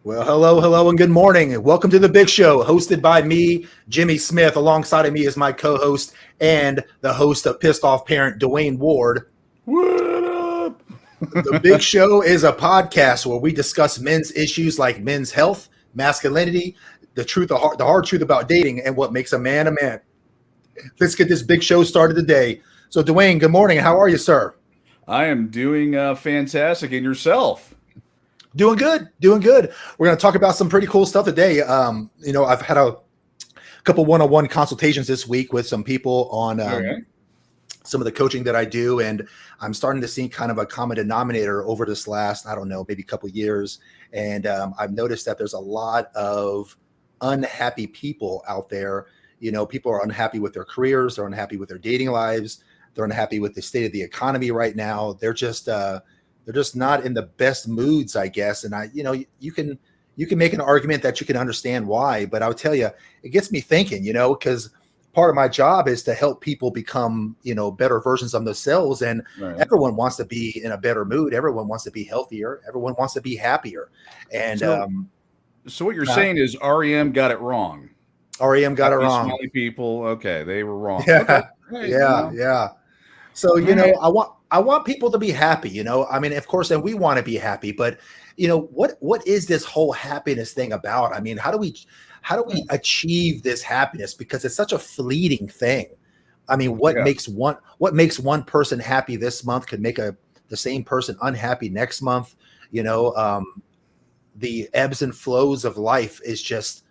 Well, hello, and good morning. Welcome to the Big Show, hosted by me, Jimmy Smith. Alongside of me is my co-host and the host of Pissed Off Parent, Dwayne Ward. What up? The Big Show is a podcast where we discuss men's issues like men's health, masculinity, the hard truth about dating, and what makes a man a man. Let's get this big show started today. So, Dwayne, good morning. How are you, sir? I am doing fantastic. And yourself? Doing good, doing good. We're going to talk about some pretty cool stuff today. I've had a couple one-on-one consultations this week with some people on some of the coaching that I do, and I'm starting to see kind of a common denominator over this last, I don't know, maybe a couple of years. And I've noticed that there's a lot of unhappy people out there. You know, people are unhappy with their careers, they're unhappy with their dating lives, they're unhappy with the state of the economy right now. They're just not in the best moods, I guess. And you can make an argument that you can understand why, but I'll tell you, it gets me thinking, because part of my job is to help people become, better versions of themselves. And everyone wants to be in a better mood. Everyone wants to be healthier. Everyone wants to be happier. And so what you're saying is REM got it wrong. REM got it wrong. Smiley people, okay, they were wrong. Yeah, okay. Right, yeah. So I want people to be happy. I mean, of course, and we want to be happy, but what is this whole happiness thing about? I mean, how do we achieve this happiness? Because it's such a fleeting thing. I mean, what makes one person happy this month could make the same person unhappy next month. The ebbs and flows of life is just,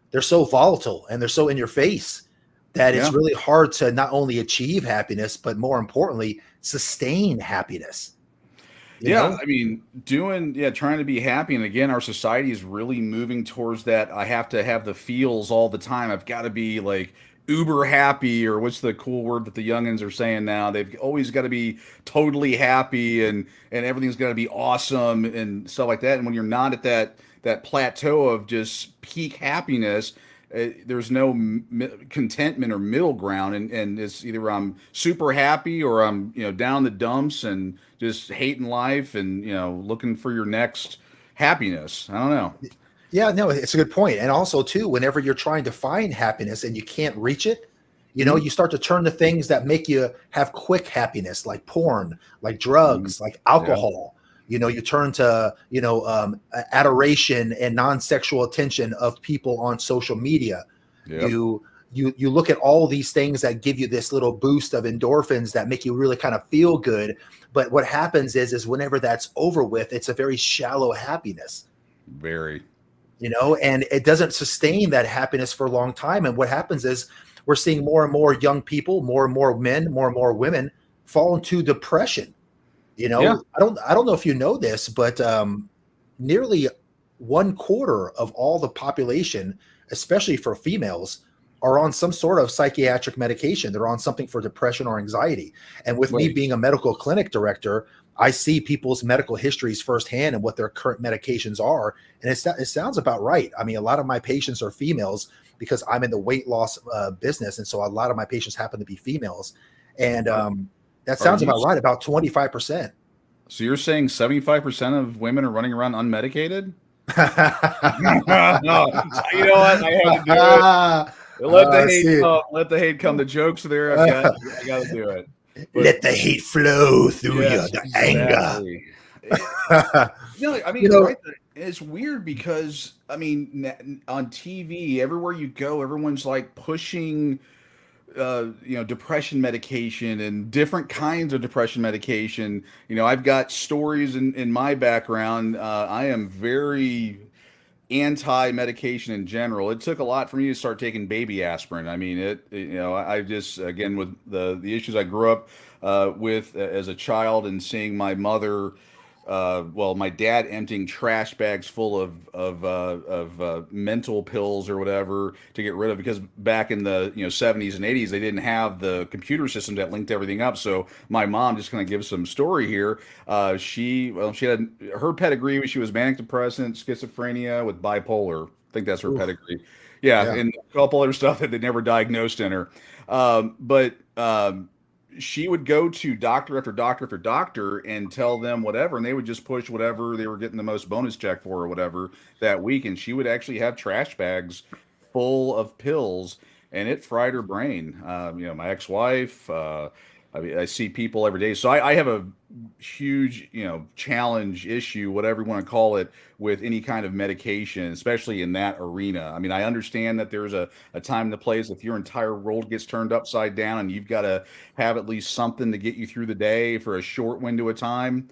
they're so volatile and they're so in your face that it's really hard to not only achieve happiness, but more importantly, sustain happiness. I mean, trying to be happy. And again, our society is really moving towards that. I have to have the feels all the time. I've got to be like uber happy, or what's the cool word that the youngins are saying now? They've always got to be totally happy and everything's got to be awesome and stuff like that. And when you're not at that plateau of just peak happiness, there's no contentment or middle ground, and it's either I'm super happy or I'm down the dumps and just hating life and looking for your next happiness. I don't know. Yeah, no, it's a good point. And also too, whenever you're trying to find happiness and you can't reach it, you start to turn to things that make you have quick happiness, like porn, like drugs, like alcohol. You turn to, adoration and non-sexual attention of people on social media. Yep. You look at all these things that give you this little boost of endorphins that make you really kind of feel good. But what happens is whenever that's over with, it's a very shallow happiness. Very. And it doesn't sustain that happiness for a long time. And what happens is we're seeing more and more young people, more and more men, more and more women fall into depression. I don't know if you know this, but nearly 1/4 of all the population, especially for females, are on some sort of psychiatric medication. They're on something for depression or anxiety. And with me being a medical clinic director, I see people's medical histories firsthand and what their current medications are. And it sounds about right. I mean, a lot of my patients are females because I'm in the weight loss business. And so a lot of my patients happen to be females. And that sounds about right, about 25%. So you're saying 75% of women are running around unmedicated? No. You know what? I had to do it. Let the hate come. The jokes there. I got to do it. But, let the hate flow through the anger. It's weird because, I mean, on TV, everywhere you go, everyone's like pushing depression medication and different kinds of depression medication. I've got stories in my background. I am very anti-medication in general. It took a lot for me to start taking baby aspirin. I mean, I just, again, with the issues I grew up with as a child and seeing my mother, my dad emptying trash bags full of mental pills or whatever to get rid of, because back in the 70s and 80s they didn't have the computer systems that linked everything up. So my mom, just kind of give some story here. She had her pedigree. She was manic depressant, schizophrenia with bipolar. I think that's her pedigree. Yeah, and a couple other stuff that they never diagnosed in her. But she would go to doctor after doctor after doctor and tell them whatever, and they would just push whatever they were getting the most bonus check for or whatever that week. And she would actually have trash bags full of pills, and it fried her brain. My ex-wife. I mean, I see people every day, so I have a huge, challenge issue, whatever you want to call it, with any kind of medication, especially in that arena. I mean, I understand that there's a time and a place if your entire world gets turned upside down and you've got to have at least something to get you through the day for a short window of time.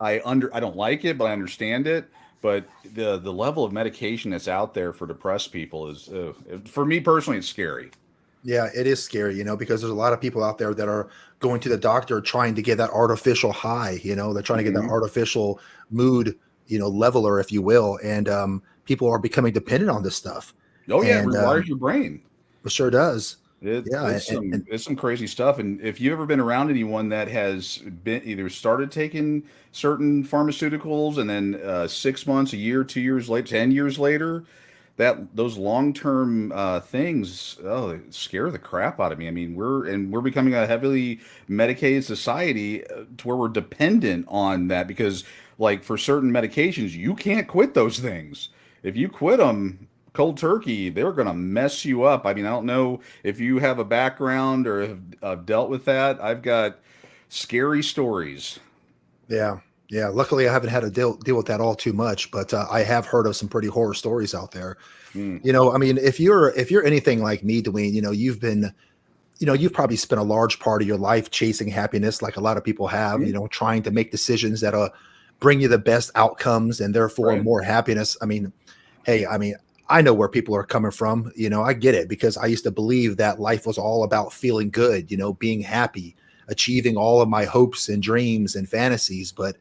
I don't like it, but I understand it. But the level of medication that's out there for depressed people is, for me personally, it's scary. Yeah, it is scary, because there's a lot of people out there that are going to the doctor trying to get that artificial high, they're trying to get that Hmm. artificial mood, leveler, if you will. And people are becoming dependent on this stuff. Oh yeah, it And rewires your brain. it sure does. It, Yeah. it's some it's some crazy stuff. And if you've ever been around anyone that has been either started taking certain pharmaceuticals and then 6 months, a year, 2 years later, 10 years later, that those long-term things, they scare the crap out of me. I mean, we're becoming a heavily medicated society to where we're dependent on that because, like, for certain medications, you can't quit those things. If you quit them cold turkey, they're going to mess you up. I mean, I don't know if you have a background or have dealt with that. I've got scary stories. Yeah. Yeah. Luckily, I haven't had to deal with that all too much, but I have heard of some pretty horror stories out there. Mm. I mean, if you're anything like me, Dwayne, you've probably spent a large part of your life chasing happiness, like a lot of people have, Mhm. trying to make decisions that bring you the best outcomes and therefore Right. more happiness. I mean, hey, I know where people are coming from. I get it because I used to believe that life was all about feeling good, being happy, achieving all of my hopes and dreams and fantasies. But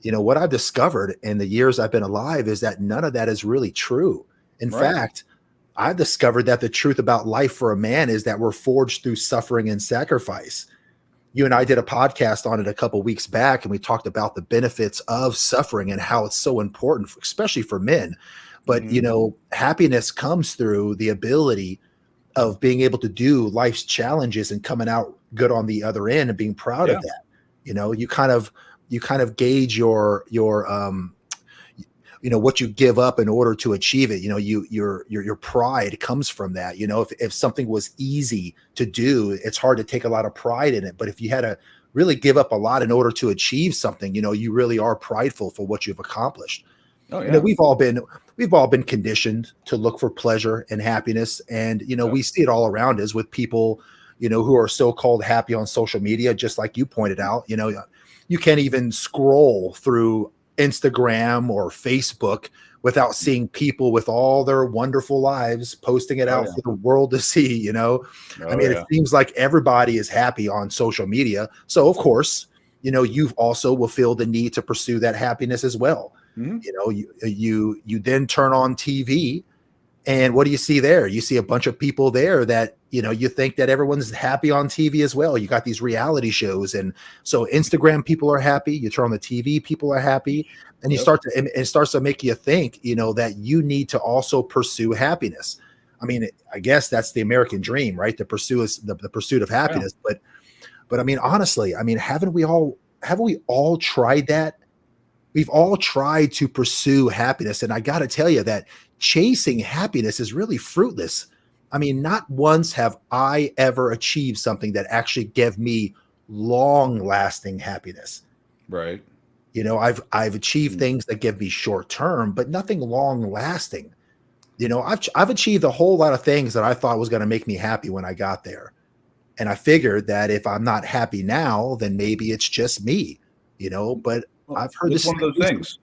what I've discovered in the years I've been alive is that none of that is really true. In Right. fact, I've discovered that the truth about life for a man is that we're forged through suffering and sacrifice. You and I did a podcast on it a couple weeks back, and we talked about the benefits of suffering and how it's so important, especially for men. But Hmm. happiness comes through the ability of being able to do life's challenges and coming out good on the other end and being proud Yeah. of that. You kind of gauge your what you give up in order to achieve it. Your pride comes from that. If something was easy to do, it's hard to take a lot of pride in it. But if you had to really give up a lot in order to achieve something, you really are prideful for what you've accomplished. Oh you know yeah. we've all been we've all been conditioned to look for pleasure and happiness, and Yeah. we see it all around us with people who are so-called happy on social media, just like you pointed out. You can't even scroll through Instagram or Facebook without seeing people with all their wonderful lives posting it Oh out yeah. for the world to see. I Oh mean, it yeah. seems like everybody is happy on social media, so of course you've also will feel the need to pursue that happiness as well. Hmm. You then turn on TV, and what do you see there? You see a bunch of people there that you think that everyone's happy on TV as well. You got these reality shows, and so Instagram people are happy. You turn on the TV, people are happy, and you Yep. start to and it starts to make you think that you need to also pursue happiness. I mean, I guess that's the American dream, right? The pursuit of Yeah. happiness. But I mean, honestly, I mean, haven't we all tried that? We've all tried to pursue happiness. And I got to tell you that chasing happiness is really fruitless. I mean, not once have I ever achieved something that actually gave me long lasting happiness. Right. I've achieved Mm. things that give me short term, but nothing long lasting. I've achieved a whole lot of things that I thought was going to make me happy when I got there. And I figured that if I'm not happy now, then maybe it's just me. But Well, I've heard it's this one of those things.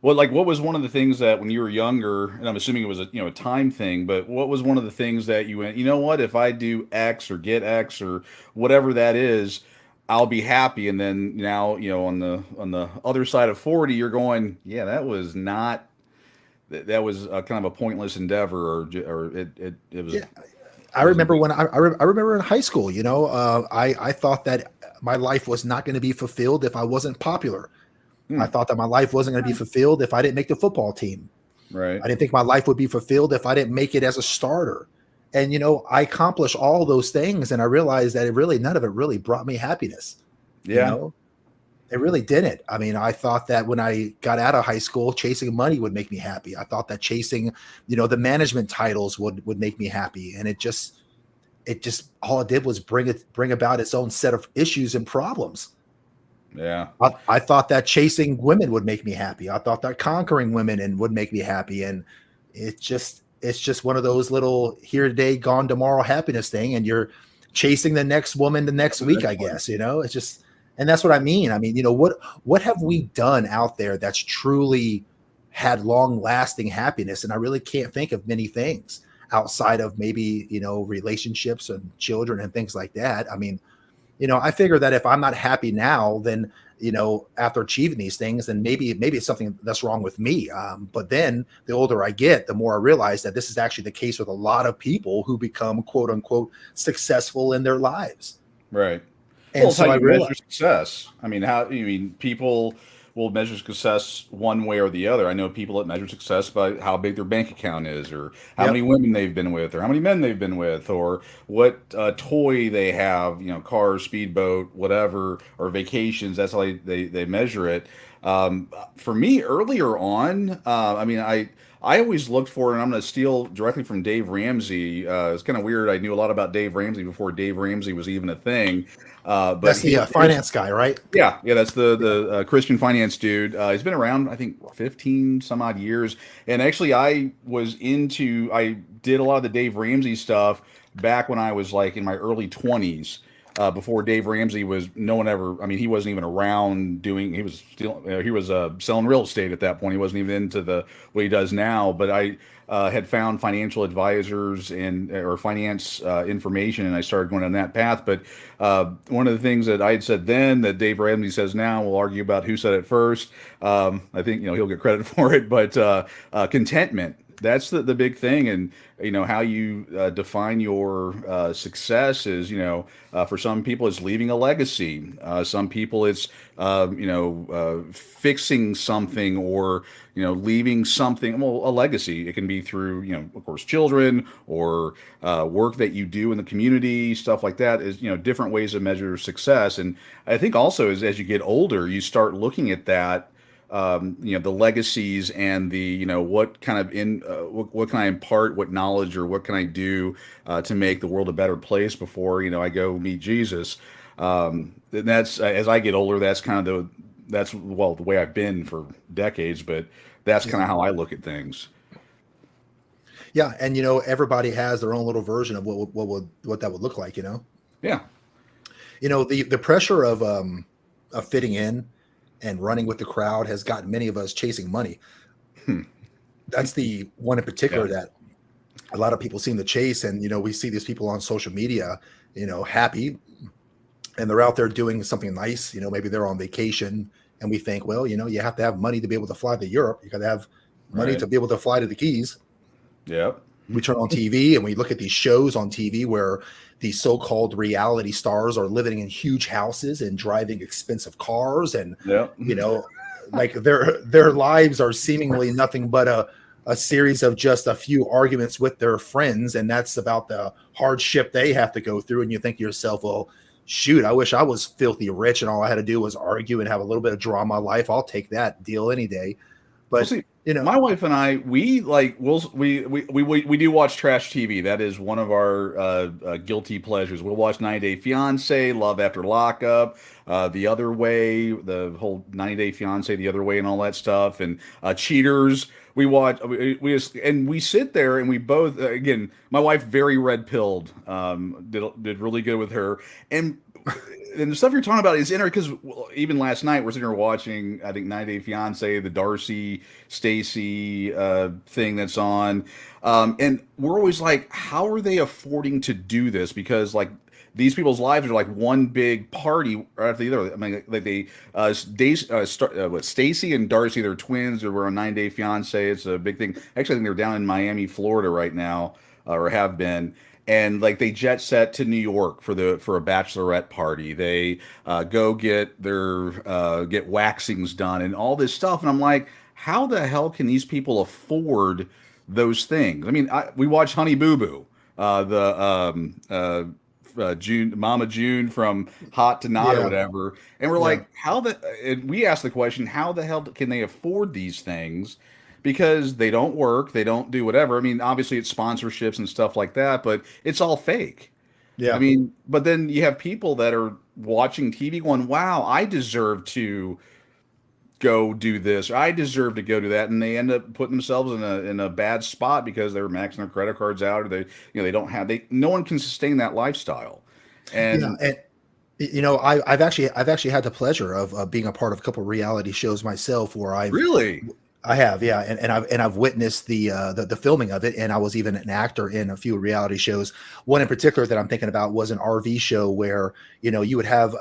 Well, like, what was one of the things that when you were younger, and I'm assuming it was a time thing, but what was one of the things that you went, you know what, if I do X or get X or whatever that is, I'll be happy. And then now, on the other side of 40, you're going, yeah, that was not that was kind of a pointless endeavor, or it was Yeah, I wasn't remember good. when I remember in high school. I thought that my life was not going to be fulfilled if I wasn't popular. I Hmm. thought that my life wasn't going to be fulfilled if I didn't make the football team. Right. I didn't think my life would be fulfilled if I didn't make it as a starter. And I accomplished all those things, and I realized that none of it really brought me happiness. You Yeah. know, it really didn't. I mean, I thought that when I got out of high school, chasing money would make me happy. I thought that chasing, the management titles would make me happy, and it just all it did was bring about its own set of issues and problems. Yeah. I thought that chasing women would make me happy. I thought that conquering women and would make me happy, and it's just one of those little here today, gone tomorrow happiness thing, and you're chasing the next woman the next The week. next I one. guess it's just, and that's what I mean. I mean, what have we done out there that's truly had long lasting happiness? And I really can't think of many things outside of maybe relationships and children and things like that. I mean, I figure that if I'm not happy now, then after achieving these things, then maybe it's something that's wrong with me. But then the older I get, the more I realize that this is actually the case with a lot of people who become quote unquote successful in their lives. Right. Well, And it's how so I you measure realize, success. I mean, people will measure success one way or the other. I know people that measure success by how big their bank account is, or how many yep, women they've been with, or how many men they've been with, or what toy they have, car, speedboat, whatever, or vacations. That's how they measure it. For me, earlier on, I mean, I always looked for, and I'm going to steal directly from Dave Ramsey. It's kind of weird. I knew a lot about Dave Ramsey before Dave Ramsey was even a thing. But that's the finance guy, right? yeah, that's the Yeah, Christian finance dude. He's been around, I think, 15 some odd years. And actually, I did a lot of the Dave Ramsey stuff back when I was like in my early 20s. Before Dave Ramsey was, no one ever. I mean, he wasn't even around doing. He was still. He was selling real estate at that point. He wasn't even into the what he does now. But I had found financial advisors and or finance information, and I started going down that path. But one of the things that I had said then that Dave Ramsey says now, we'll argue about who said it first. I think he'll get credit for it, but contentment. That's the big thing, and how you define your success is for some people it's leaving a legacy. Some people it's fixing something or leaving something. Well, a legacy. It can be through of course children or work that you do in the community, stuff like that. Is different ways to measure success. And I think also as you get older, you start looking at that the legacies and the what kind of what can I impart, what knowledge or what can I do to make the world a better place before I go meet Jesus. And that's as I get older, that's kind of the way I've been for decades, but that's kind yeah, of how I look at things. yeah. And everybody has their own little version of what that would look like. Yeah, The pressure of fitting in and running with the crowd has gotten many of us chasing money. That's the one in yeah, particular that a lot of people seem to chase. And we see these people on social media happy, and they're out there doing something nice. Maybe they're on vacation, and we think, well, you have to have money to be able to fly to Europe. You got to have money right, to be able to fly to the Keys. yep, We turn on TV and we look at these shows on TV where these so-called reality stars are living in huge houses and driving expensive cars, and yep, you know like their lives are seemingly nothing but a series of just a few arguments with their friends, and that's about the hardship they have to go through. And you think to yourself, well, shoot, I wish I was filthy rich and all I had to do was argue and have a little bit of drama in my life. I'll take that deal any day. Well, But see, my wife and I, we do watch trash TV. That is one of our guilty pleasures. We'll watch 90 Day Fiance, Love After Lockup, The Other Way, the whole 90 Day Fiance, The Other Way, and all that stuff, and Cheaters. We watch, and we sit there, and we both, again, my wife very red pilled, did really good with her, and the stuff you're talking about is interesting because even last night we're sitting here watching, I think, 90 Day Fiance, the Darcy Stacy thing that's on, and we're always like, how are they affording to do this? Because like these people's lives are like one big party right after the other. I mean, like they, Stacy and Darcy, they're twins. They were on 90 Day Fiance. It's a big thing. Actually, I think they're down in Miami, Florida right now, or have been, and like they jet set to New York for a bachelorette party. They go get their get waxings done and all this stuff. And I'm like, how the hell can these people afford those things? I mean, we watch Honey Boo Boo. June, Mama June from Hot to Not or Yeah. whatever. And we're Yeah. like, how the, and we asked the question, how the hell can they afford these things? Because they don't work, they don't do whatever. I mean, obviously it's sponsorships and stuff like that, but it's all fake. I Yeah. mean, but then you have people that are watching TV going, wow, I deserve to go do this, or I deserve to go do that, and they end up putting themselves in a bad spot because they're maxing their credit cards out, or they don't have they no one can sustain that lifestyle. Yeah. And And I've actually had the pleasure of being a part of a couple of reality shows myself where really, I have, yeah, and I've witnessed the filming of it, and I was even an actor in a few reality shows. One in particular that I'm thinking about was an RV show where you would have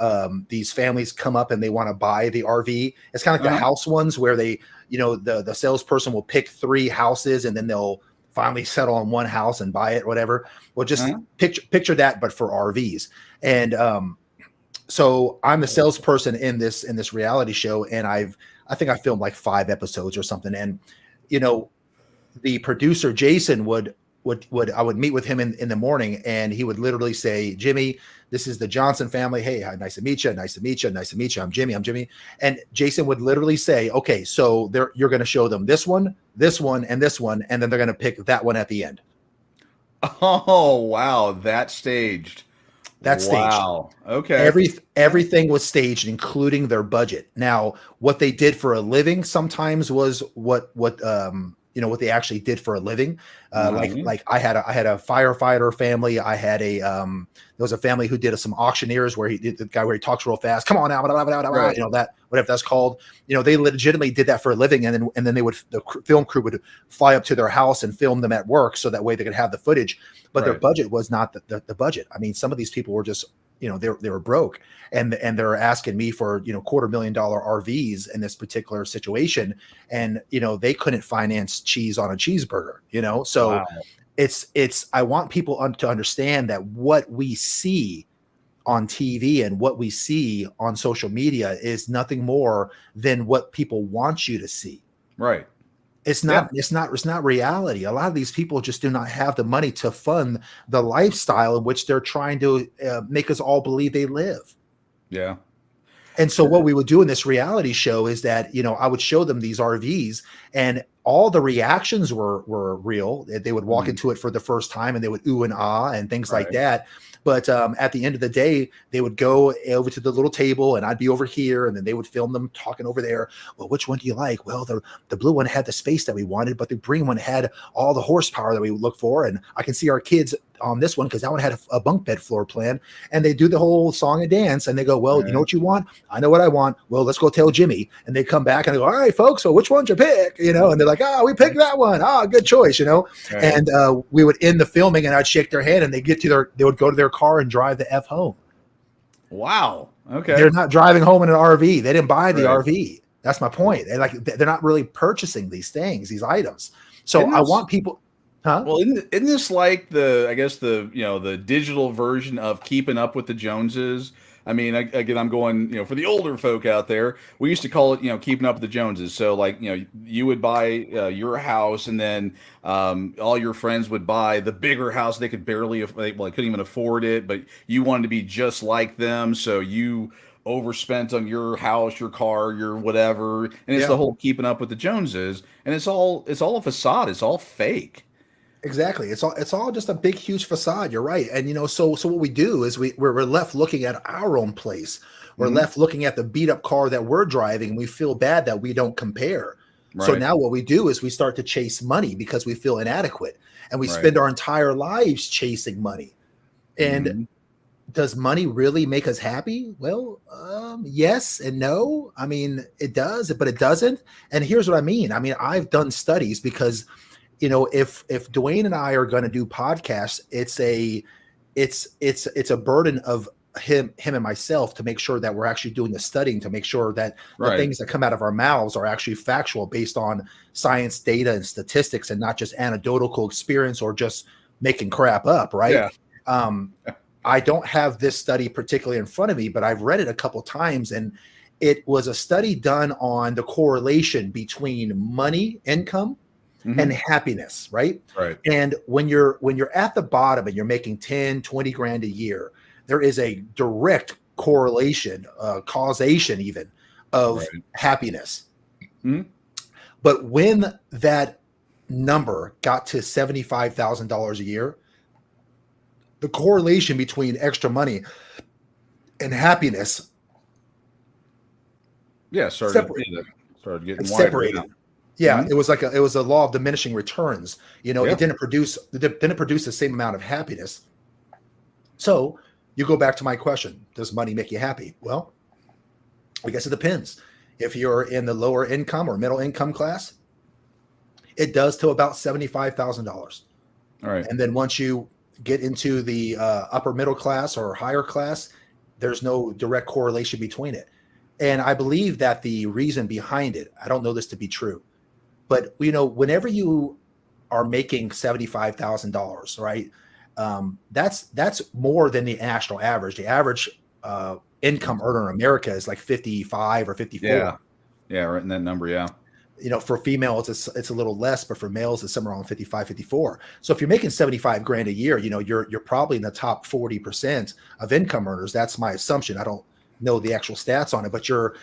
these families come up and they want to buy the RV. It's kind of like the uh-huh, house ones where they the salesperson will pick three houses and then they'll finally settle on one house and buy it, or whatever. Well, just uh-huh. picture that, but for RVs. And so I'm the salesperson in this reality show, and I think I filmed like 5 episodes or something. And you know, the producer Jason would I would meet with him in the morning, and he would literally say, Jimmy, this is the Johnson family. Hey, hi, nice to meet you. Nice to meet you. Nice to meet you. I'm Jimmy. I'm Jimmy. And Jason would literally say, okay, so you're going to show them this one, and this one, and then they're going to pick that one at the end. Oh wow, that staged. That's staged. Wow. Okay. Everything was staged, including their budget. Now, what they did for a living sometimes was what they actually did for a living. Uh-huh. Like I had a firefighter family. I had there was a family who did some auctioneers where he did the guy where he talks real fast. Come on now, blah, blah, blah, blah, blah, Right. that whatever that's called. They legitimately did that for a living, and then film crew would fly up to their house and film them at work, so that way they could have the footage. But their Right. budget was not the budget. I mean, some of these people were just they were broke, and they're asking me for $250,000 RVs in this particular situation, and they couldn't finance cheese on a cheeseburger. So Wow. it's I want people to understand that what we see on TV and what we see on social media is nothing more than what people want you to see. Right. It's Yeah. not it's not reality. A lot of these people just do not have the money to fund the lifestyle in which they're trying to make us all believe they live. Yeah. And so what we would do in this reality show is that, I would show them these RVs, and all the reactions were real. They would walk Mhm. into it for the first time and they would ooh and ah and things like Right. that. But at the end of the day, they would go over to the little table and I'd be over here, and then they would film them talking over there. Well, which one do you like? Well, the blue one had the space that we wanted, but the green one had all the horsepower that we would look for. And I can see our kids on this one because that one had a bunk bed floor plan. And they do the whole song and dance, and they go, well, you know Right. what you want? I know what I want. Well, let's go tell Jimmy. And they come back and they go, all right, folks, so which one'd you pick? And they're like, we picked that one. Good choice. Right. And we would end the filming, and I'd shake their hand, and they would go to their car and drive the F home. Wow. They're Okay. not driving home in an RV. They didn't buy the Right. RV. That's my point. They're not really purchasing these things, these items. So Isn't I this want people, huh? Well, isn't this like I guess the digital version of Keeping Up with the Joneses? I mean, again, I'm going, for the older folk out there, we used to call it, Keeping Up with the Joneses. So, like, you would buy your house, and then all your friends would buy the bigger house. They could barely, they couldn't even afford it, but you wanted to be just like them. So you overspent on your house, your car, your whatever. And it's the Yeah. whole Keeping Up with the Joneses. And it's all a facade. It's all fake. Exactly. It's all just a big, huge facade. You're right. And so what we do is we're left looking at our own place. We're Hmm. left looking at the beat up car that we're driving, and we feel bad that we don't compare. So Right. now what we do is we start to chase money because we feel inadequate, and we Right. spend our entire lives chasing money. And Hmm. does money really make us happy? Well, yes and no. I mean, it does, but it doesn't. And here's what I mean. I mean, I've done studies because if Dwayne and I are going to do podcasts, it's a burden of him and myself to make sure that we're actually doing the studying, to make sure that the Right. things that come out of our mouths are actually factual based on science, data, and statistics, and not just anecdotal experience or just making crap up, right? Yeah. um, I don't have this study particularly in front of me, but I've read it a couple times, and it was a study done on the correlation between money, income, and happiness, right? Right. And when you're at the bottom and you're making 10, 20 grand a year, there is a direct correlation, causation even of happiness. Mm-hmm. But when that number got to $75,000 a year, the correlation between extra money and happiness Started getting wider. separated. Yeah, it was like it was a law of diminishing returns. You know, it didn't produce the same amount of happiness. So you go back to my question: does money make you happy? Well, I guess it depends. If you're in the lower income or middle income class, it does to about $75,000. All right. And then once you get into the upper middle class or higher class, there's no direct correlation between it. And I believe that the reason behind it, I don't know this to be true, but you know, whenever you are making $75,000, right? That's more than the national average. The average income earner in America is like 55 or 54. Yeah, right in that number. Yeah. You know, for females, it's a little less, but for males, it's somewhere around 55, 54. So if you're making 75 grand a year, you know, you're probably in the top 40% of income earners. That's my assumption. I don't know the actual stats on it, but you're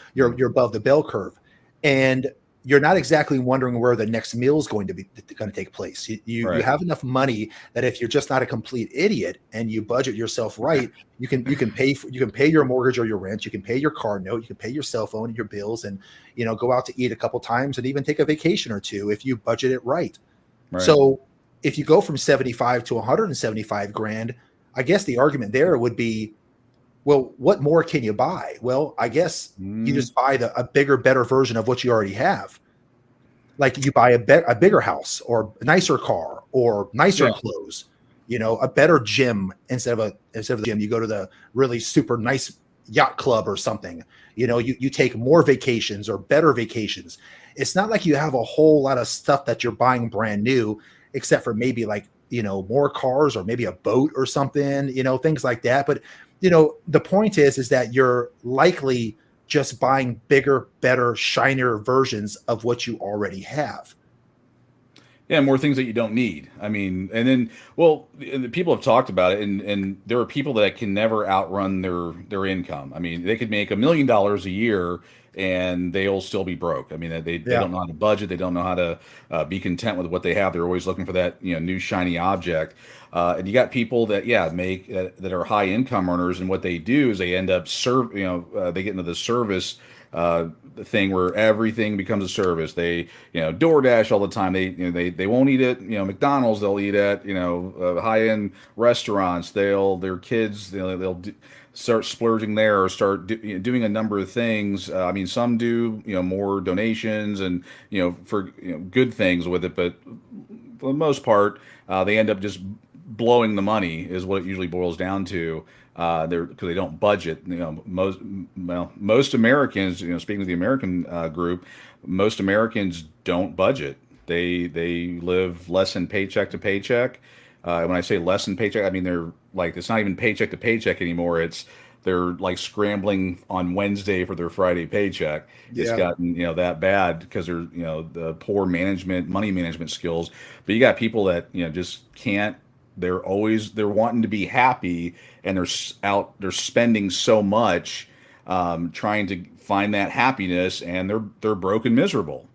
above the bell curve, and you're not exactly wondering where the next meal is going to take place. You have enough money that if you're just not a complete idiot and you budget yourself right, you can pay your mortgage or your rent, you can pay your car note, you can pay your cell phone and your bills, and you know, go out to eat a couple times and even take a vacation or two if you budget it right. So if you go from 75 to 175 grand, I guess the argument there would be, well, what more can you buy? Well, I guess you just buy a bigger, better version of what you already have. Like you buy a bigger house or a nicer car or nicer clothes, you know, a better gym instead of the gym. You go to the really super nice yacht club or something. You know, you take more vacations or better vacations. It's not like you have a whole lot of stuff that you're buying brand new, except for maybe like, you know, more cars or maybe a boat or something, you know, things like that. But you know, the point is that you're likely just buying bigger, better, shinier versions of what you already have. Yeah, more things that you don't need. I mean, and then, well, the people have talked about it, and there are people that can never outrun their income. I mean, they could make $1 million a year, and they'll still be broke. I mean, they don't know how to budget. They don't know how to be content with what they have. They're always looking for that, you know, new shiny object. And you got people that make that are high income earners, and what they do is they end up they get into the service thing where everything becomes a service. They, you know, DoorDash all the time. They won't eat at, you know, McDonald's. They'll eat at, you know, high end restaurants. Their kids they'll start splurging there, or start doing a number of things. I mean, some do, you know, more donations and, you know, for, you know, good things with it, but for the most part, they end up just blowing the money is what it usually boils down to. Because they don't budget. You know, most Americans, you know, speaking of the American group, most Americans don't budget. They live less than paycheck to paycheck. When I say less than paycheck, I mean they're like, it's not even paycheck to paycheck anymore. They're like scrambling on Wednesday for their Friday paycheck. It's gotten, you know, that bad because they're, you know, the poor money management skills. But you got people that, you know, just can't. They're wanting to be happy, and they're spending so much trying to find that happiness, and they're broke and miserable.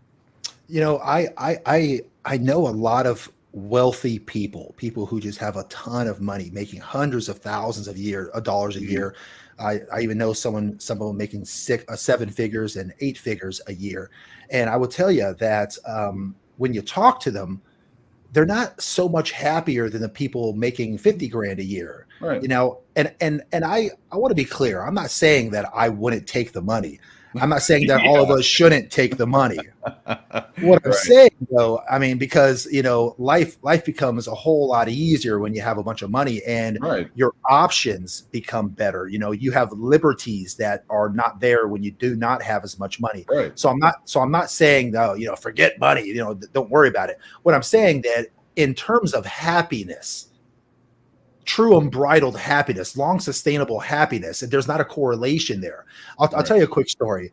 You know, I know a lot of wealthy people who just have a ton of money, making hundreds of thousands of dollars a year. I even know some of them making seven figures and eight figures a year. And I will tell you that when you talk to them, they're not so much happier than the people making 50 grand a year. Right. You know, and I want to be clear. I'm not saying that I wouldn't take the money. I'm not saying that all of us shouldn't take the money. What I'm saying, though, I mean, because, you know, life becomes a whole lot easier when you have a bunch of money, and your options become better. You know, you have liberties that are not there when you do not have as much money. So I'm not saying, though, you know, forget money, you know, don't worry about it. What I'm saying, that in terms of happiness, true unbridled happiness, long sustainable happiness, and there's not a correlation there. I'll Right. tell you a quick story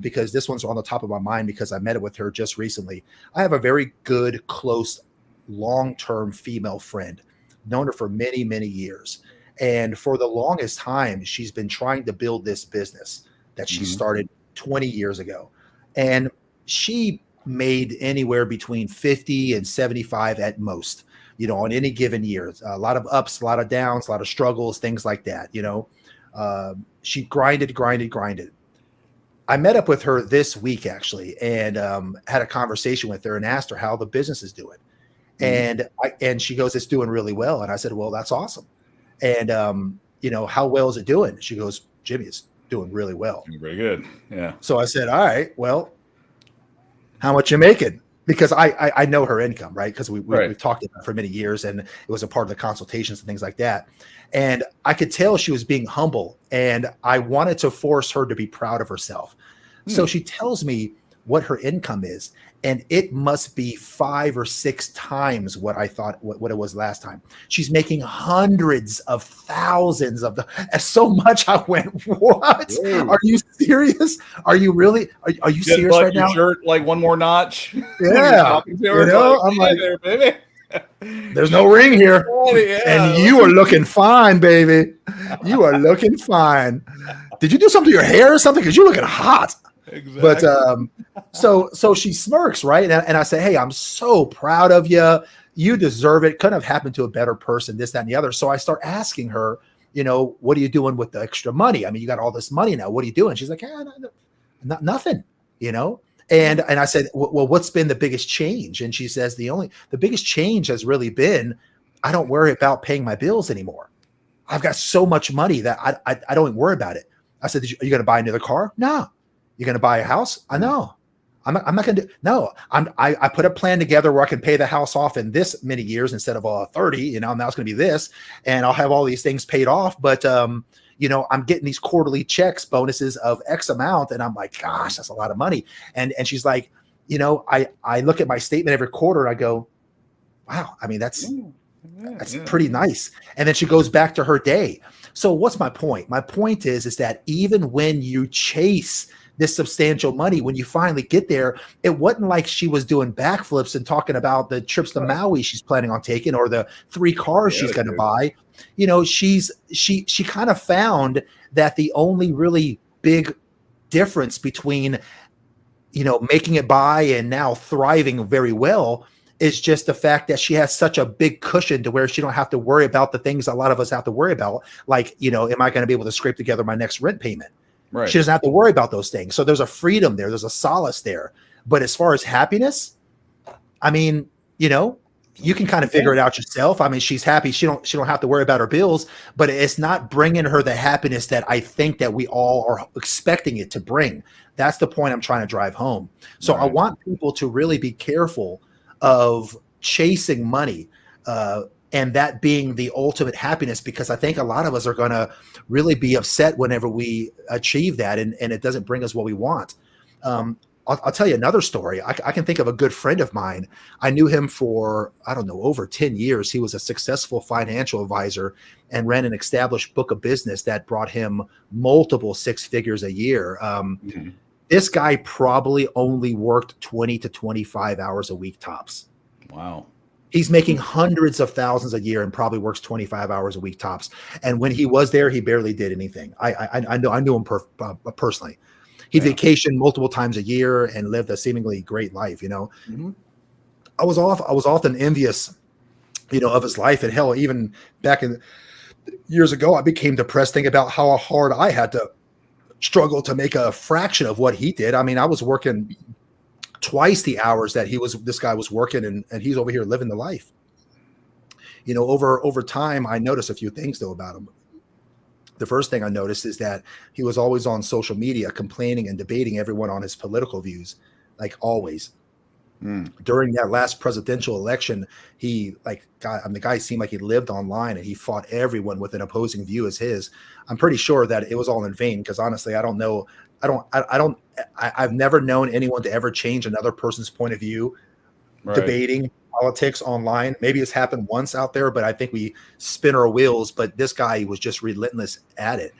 because this one's on the top of my mind because I met with her just recently. I have a very good, close, long-term female friend, known her for many, many years. And for the longest time, she's been trying to build this business that she started 20 years ago. And she made anywhere between 50 and 75 at most, on any given year. A lot of ups, a lot of downs, a lot of struggles, things like that. She grinded. I met up with her this week actually, and had a conversation with her and asked her how the business is doing. And she goes, "It's doing really well." And I said, "Well, that's awesome." And how well is it doing? She goes, "Jimmy, it's doing really well." Very good. Yeah. So I said, "All right, well, how much you making?" Because I know her income, right? Because we've talked about it for many years, and it was a part of the consultations and things like that. And I could tell she was being humble, and I wanted to force her to be proud of herself. So she tells me what her income is, and it must be 5 or 6 times what I thought what it was last time. She's making hundreds of thousands of so much. I went, "What? Whoa. Are you serious? Are you really? Are you serious right now?" Shirt like one more notch. Yeah, I'm like, there, baby. There's no ring here, and you are looking fine, baby. You are looking fine. Did you do something to your hair or something? Because you're looking hot. Exactly. But so she smirks, right? And I say, "Hey, I'm so proud of you. You deserve it. Couldn't have happened to a better person, this, that, and the other." So I start asking her, "What are you doing with the extra money? I mean, you got all this money now. What are you doing?" She's like, nothing, And I said, "Well, what's been the biggest change?" And she says, the biggest change has really been, I don't worry about paying my bills anymore. I've got so much money that I don't worry about it. I said, "Are you going to buy another car?" "No." "You're going to buy a house?" "I know. I'm not going to do." "No, I put a plan together where I can pay the house off in this many years instead of 30, now it's going to be this, and I'll have all these things paid off. But, I'm getting these quarterly checks, bonuses of X amount." And I'm like, "Gosh, that's a lot of money." And she's like, I look at my statement every quarter and I go, "Wow, I mean, that's pretty nice." And then she goes back to her day. So what's my point? My point is that even when you chase this substantial money, when you finally get there, it wasn't like she was doing backflips and talking about the trips to Maui she's planning on taking or the 3 cars she's going to buy. She kind of found that the only really big difference between, making it by and now thriving very well is just the fact that she has such a big cushion to where she don't have to worry about the things a lot of us have to worry about. Like, am I going to be able to scrape together my next rent payment? Right. She doesn't have to worry about those things. So there's a freedom there. There's a solace there. But as far as happiness, I mean, you can kind of figure it out yourself. I mean, she's happy. She don't have to worry about her bills, but it's not bringing her the happiness that I think that we all are expecting it to bring. That's the point I'm trying to drive home. So I want people to really be careful of chasing money and that being the ultimate happiness, because I think a lot of us are going to really be upset whenever we achieve that and it doesn't bring us what we want. I'll tell you another story. I can think of a good friend of mine. I knew him for, I don't know, over 10 years. He was a successful financial advisor and ran an established book of business that brought him multiple 6 figures a year. This guy probably only worked 20 to 25 hours a week tops. Wow. He's making hundreds of thousands a year and probably works 25 hours a week tops. And when he was there, he barely did anything. I knew him personally. He vacationed multiple times a year and lived a seemingly great life. I was often envious, of his life. And hell, even back in years ago, I became depressed thinking about how hard I had to struggle to make a fraction of what he did. I mean, I was working twice the hours that this guy was working, and he's over here living the life. Over time, I noticed a few things though about him. The first thing I noticed is that he was always on social media complaining and debating everyone on his political views, like always. During that last presidential election, the guy seemed like he lived online and he fought everyone with an opposing view as his. I'm pretty sure that it was all in vain, because honestly, I don't know. I've never known anyone to ever change another person's point of view debating politics online. Maybe it's happened once out there, but I think we spin our wheels. But this guy was just relentless at it.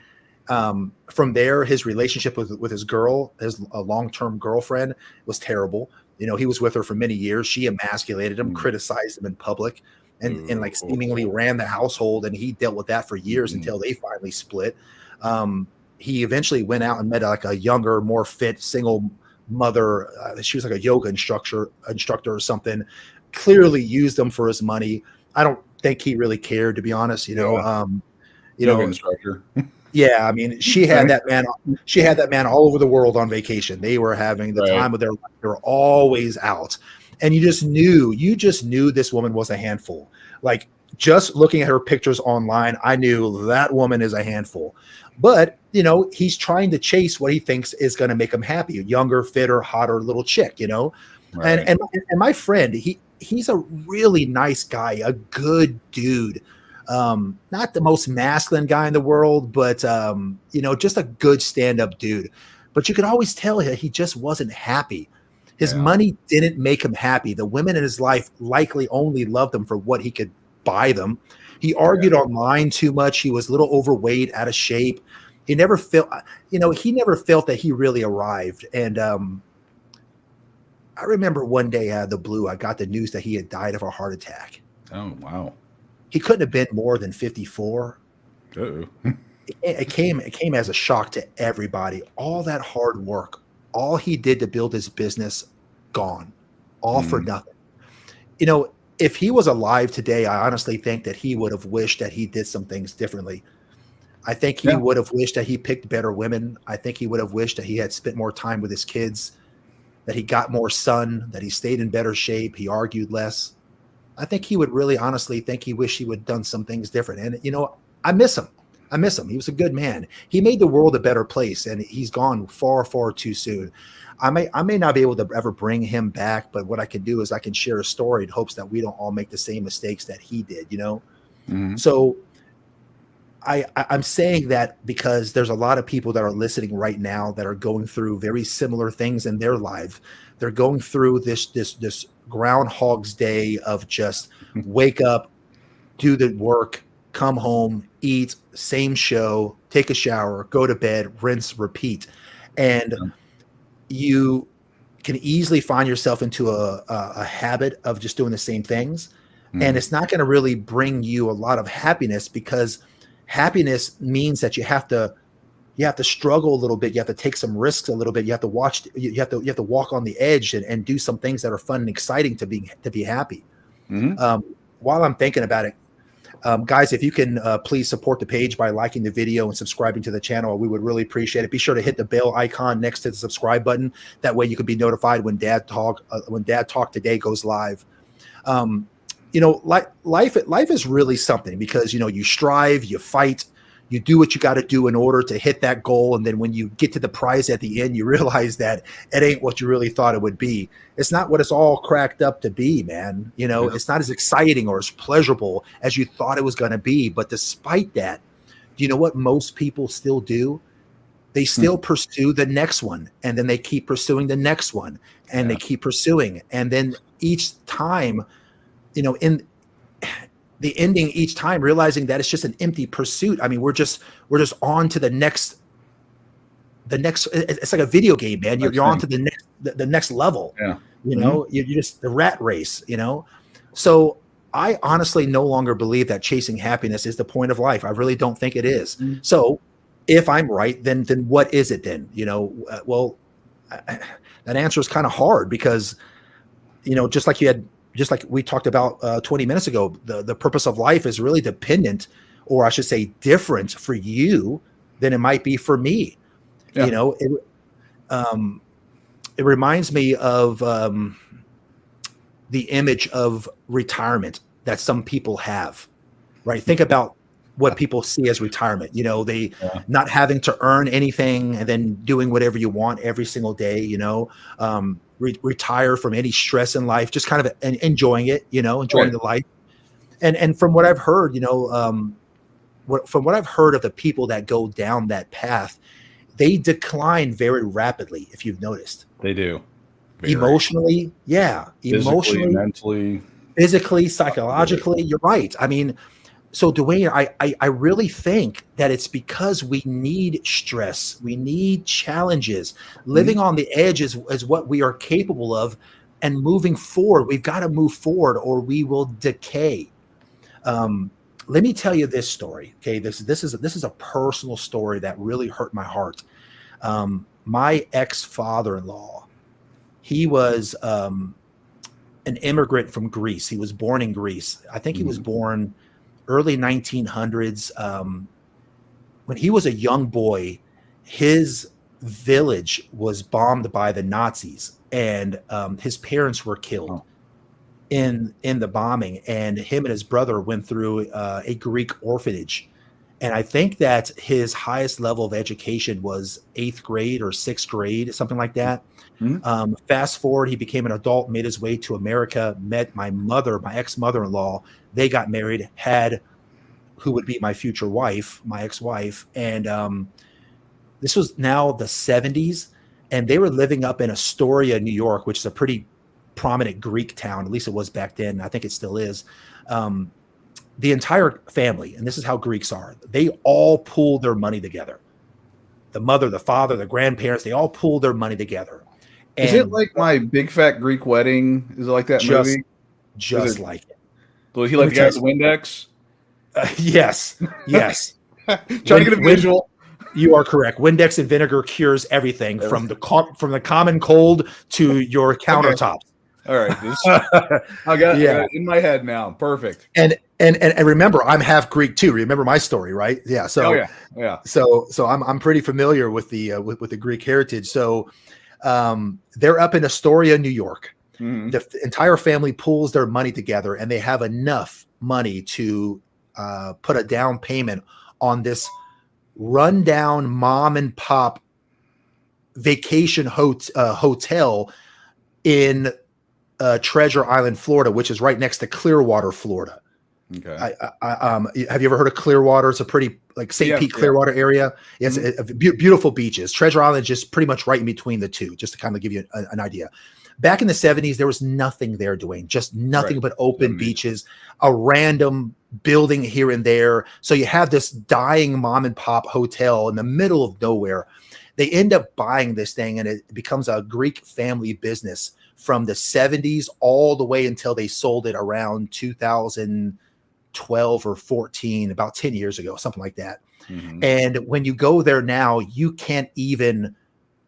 From there, his relationship with his girl, his long-term girlfriend, was terrible. You know, he was with her for many years. She emasculated him, criticized him in public, and like seemingly ran the household. And he dealt with that for years until they finally split. He eventually went out and met like a younger, more fit single mother. She was like a yoga instructor or something. Clearly used him for his money. I don't think he really cared, to be honest. You Yoga instructor. Yeah, I mean, she had that man. She had that man all over the world on vacation. They were having the time of their life. They were always out, and you just knew this woman was a handful. Like, just looking at her pictures online, I knew that woman is a handful. But he's trying to chase what he thinks is going to make him happy: a younger, fitter, hotter little chick. Right. And my friend, he's a really nice guy, a good dude. Not the most masculine guy in the world, but just a good stand-up dude. But you could always tell he just wasn't happy. His money didn't make him happy. The women in his life likely only loved him for what he could buy them. He argued online too much. He was a little overweight, out of shape. He never felt that he really arrived. And I remember one day out of the blue, I got the news that he had died of a heart attack. Oh, wow. He couldn't have been more than 54. Uh-oh. It came as a shock to everybody. All that hard work, all he did to build his business, gone, all for nothing. If he was alive today, I honestly think that he would have wished that he did some things differently. I think he would have wished that he picked better women. I think he would have wished that he had spent more time with his kids, that he got more sun, that he stayed in better shape, he argued less. I think he would really honestly think he wished he would have done some things different. And, I miss him. He was a good man. He made the world a better place, and he's gone far, far too soon. I may not be able to ever bring him back, but what I can do is I can share a story in hopes that we don't all make the same mistakes that he did, So I'm saying that because there's a lot of people that are listening right now that are going through very similar things in their life. They're going through this Groundhog's Day of just wake up, do the work, come home, eat, same show, take a shower, go to bed, rinse, repeat. And you can easily find yourself into a habit of just doing the same things. And it's not going to really bring you a lot of happiness, because happiness means that you have to struggle a little bit. You have to take some risks a little bit. You have to walk on the edge and do some things that are fun and exciting to be happy. While I'm thinking about it, guys, if you can please support the page by liking the video and subscribing to the channel, we would really appreciate it. Be sure to hit the bell icon next to the subscribe button. That way you can be notified when Dad Talk Today goes live. Life is really something, because you strive, you fight, you do what you got to do in order to hit that goal. And then when you get to the prize at the end, you realize that it ain't what you really thought it would be. It's not what it's all cracked up to be, man. It's not as exciting or as pleasurable as you thought it was going to be. But despite that, do you know what most people still do? They still pursue the next one, and then they keep pursuing the next one, and they keep pursuing. And then each time, in the ending each time, realizing that it's just an empty pursuit. I mean, we're just on to the next. It's like a video game, man. You're on to the next level. Yeah. You're just the rat race. So I honestly no longer believe that chasing happiness is the point of life. I really don't think it is. So if I'm right, then what is it then? Well, that answer is kind of hard, because just like we talked about 20 minutes ago, the purpose of life is really dependent, or I should say different for you than it might be for me. Yeah. It reminds me of the image of retirement that some people have, right? Think about what people see as retirement. Not having to earn anything and then doing whatever you want every single day, retire from any stress in life, just kind of enjoying it, enjoying the life. And from what I've heard, from what I've heard of the people that go down that path, they decline very rapidly. If you've noticed, they do. Emotionally, physically, mentally. physically, psychologically. You're right. I mean, so Dwayne, I really think that it's because we need stress, we need challenges. Living on the edge is what we are capable of, and moving forward, we've got to move forward or we will decay. Let me tell you this story. Okay, this is a personal story that really hurt my heart. My ex-father-in-law, he was an immigrant from Greece. He was born in Greece. I think he was born early 1900s. When he was a young boy, his village was bombed by the Nazis, and his parents were killed in the bombing. And him and his brother went through a Greek orphanage. And I think that his highest level of education was 8th grade or 6th grade, something like that. Fast forward, he became an adult, made his way to America, met my mother, my ex-mother-in-law. They got married, had who would be my future wife, my ex-wife. And this was now the 70s. And they were living up in Astoria, New York, which is a pretty prominent Greek town. At least it was back then. I think it still is. The entire family, and this is how Greeks are, they all pool their money together. The mother, the father, the grandparents, they all pool their money together. And is it like My Big Fat Greek Wedding? Is it like that movie? Just like it. Will he like the guy with the Windex? Yes. Trying to get a visual. You are correct. Windex and vinegar cures everything from the common cold to your countertops. All right, I got it in my head now. Perfect. And remember, I'm half Greek too. Remember my story, right? Yeah. So So I'm pretty familiar with the with the Greek heritage. So they're up in Astoria, New York. The entire family pools their money together, and they have enough money to put a down payment on this rundown mom and pop vacation hotel in Treasure Island, Florida, which is right next to Clearwater, Florida. Okay. Have you ever heard of Clearwater? It's a pretty like St. Pete, Clearwater area. It's beautiful beaches. Treasure Island is just pretty much right in between the two, just to kind of give you an idea. Back in the 70s, there was nothing there, Dwayne, just nothing but open beaches, a random building here and there. So you have this dying mom and pop hotel in the middle of nowhere. They end up buying this thing, and it becomes a Greek family business from the 70s all the way until they sold it around 2012 or 14, about 10 years ago, something like that. And when you go there now, you can't even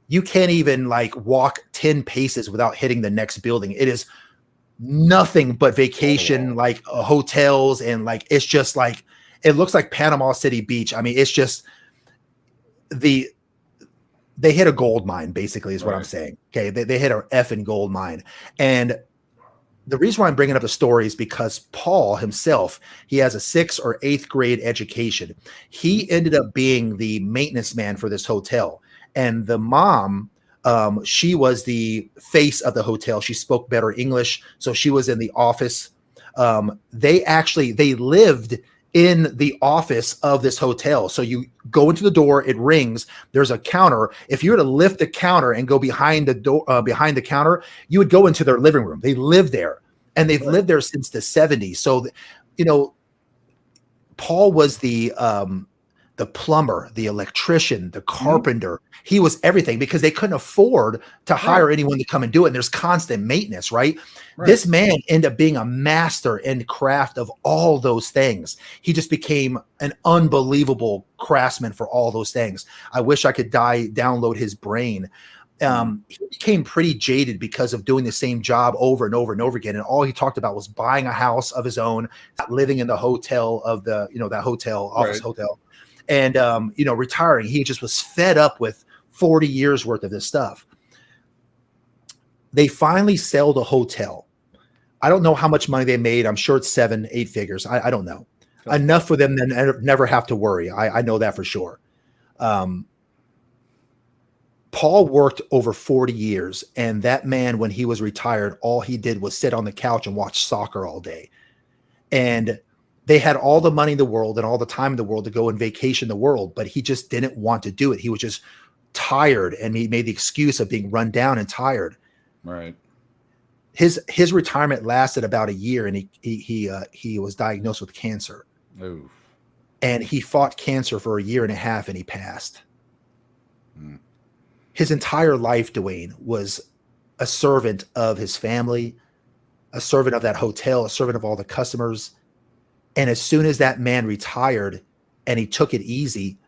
like walk 10 paces without hitting the next building. It is nothing but vacation, like hotels, and like it's just like it looks like Panama City Beach. I mean, it's just they hit a gold mine, basically, is what I'm saying. Okay, they hit an effing gold mine. And the reason why I'm bringing up the story is because Paul himself, he has a 6th or 8th grade education. He ended up being the maintenance man for this hotel. And the mom, she was the face of the hotel. She spoke better English, so she was in the office. They lived in the office of this hotel. So you go into the door, it rings, there's a counter. If you were to lift the counter and go behind the door, behind the counter, you would go into their living room. They live there, and they've lived there since the 70s. So, Paul was the plumber, the electrician, the carpenter. He was everything because they couldn't afford to hire anyone to come and do it. And there's constant maintenance, right? This man ended up being a master in the craft of all those things. He just became an unbelievable craftsman for all those things. I wish I could download his brain. He became pretty jaded because of doing the same job over and over and over again. And all he talked about was buying a house of his own, not living in the hotel of the, that hotel, office hotel. And, retiring. He just was fed up with 40 years worth of this stuff. They finally sell the hotel. I don't know how much money they made. I'm sure it's 7-8 figures. I don't know. Okay. Enough for them to never have to worry. I know that for sure. Paul worked over 40 years, and that man, when he was retired, all he did was sit on the couch and watch soccer all day. And they had all the money in the world and all the time in the world to go and vacation the world, but he just didn't want to do it. He was just tired, and he made the excuse of being run down and tired. Right. his retirement lasted about a year, and he was diagnosed with cancer. Oof. And he fought cancer for a year and a half, and he passed. Mm. His entire life, Dwayne, was a servant of his family, a servant of that hotel, a servant of all the customers. And as soon as that man retired and he took it easy,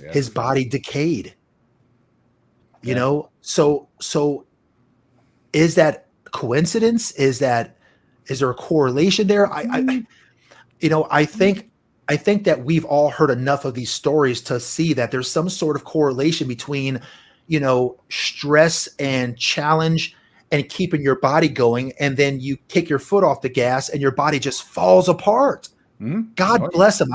Yeah. his body decayed. You Yeah. know, so is that coincidence? Is there a correlation there? I think that we've all heard enough of these stories to see that there's some sort of correlation between, stress and challenge and keeping your body going, and then you take your foot off the gas and your body just falls apart. Mm-hmm. God Oh, yeah. bless him.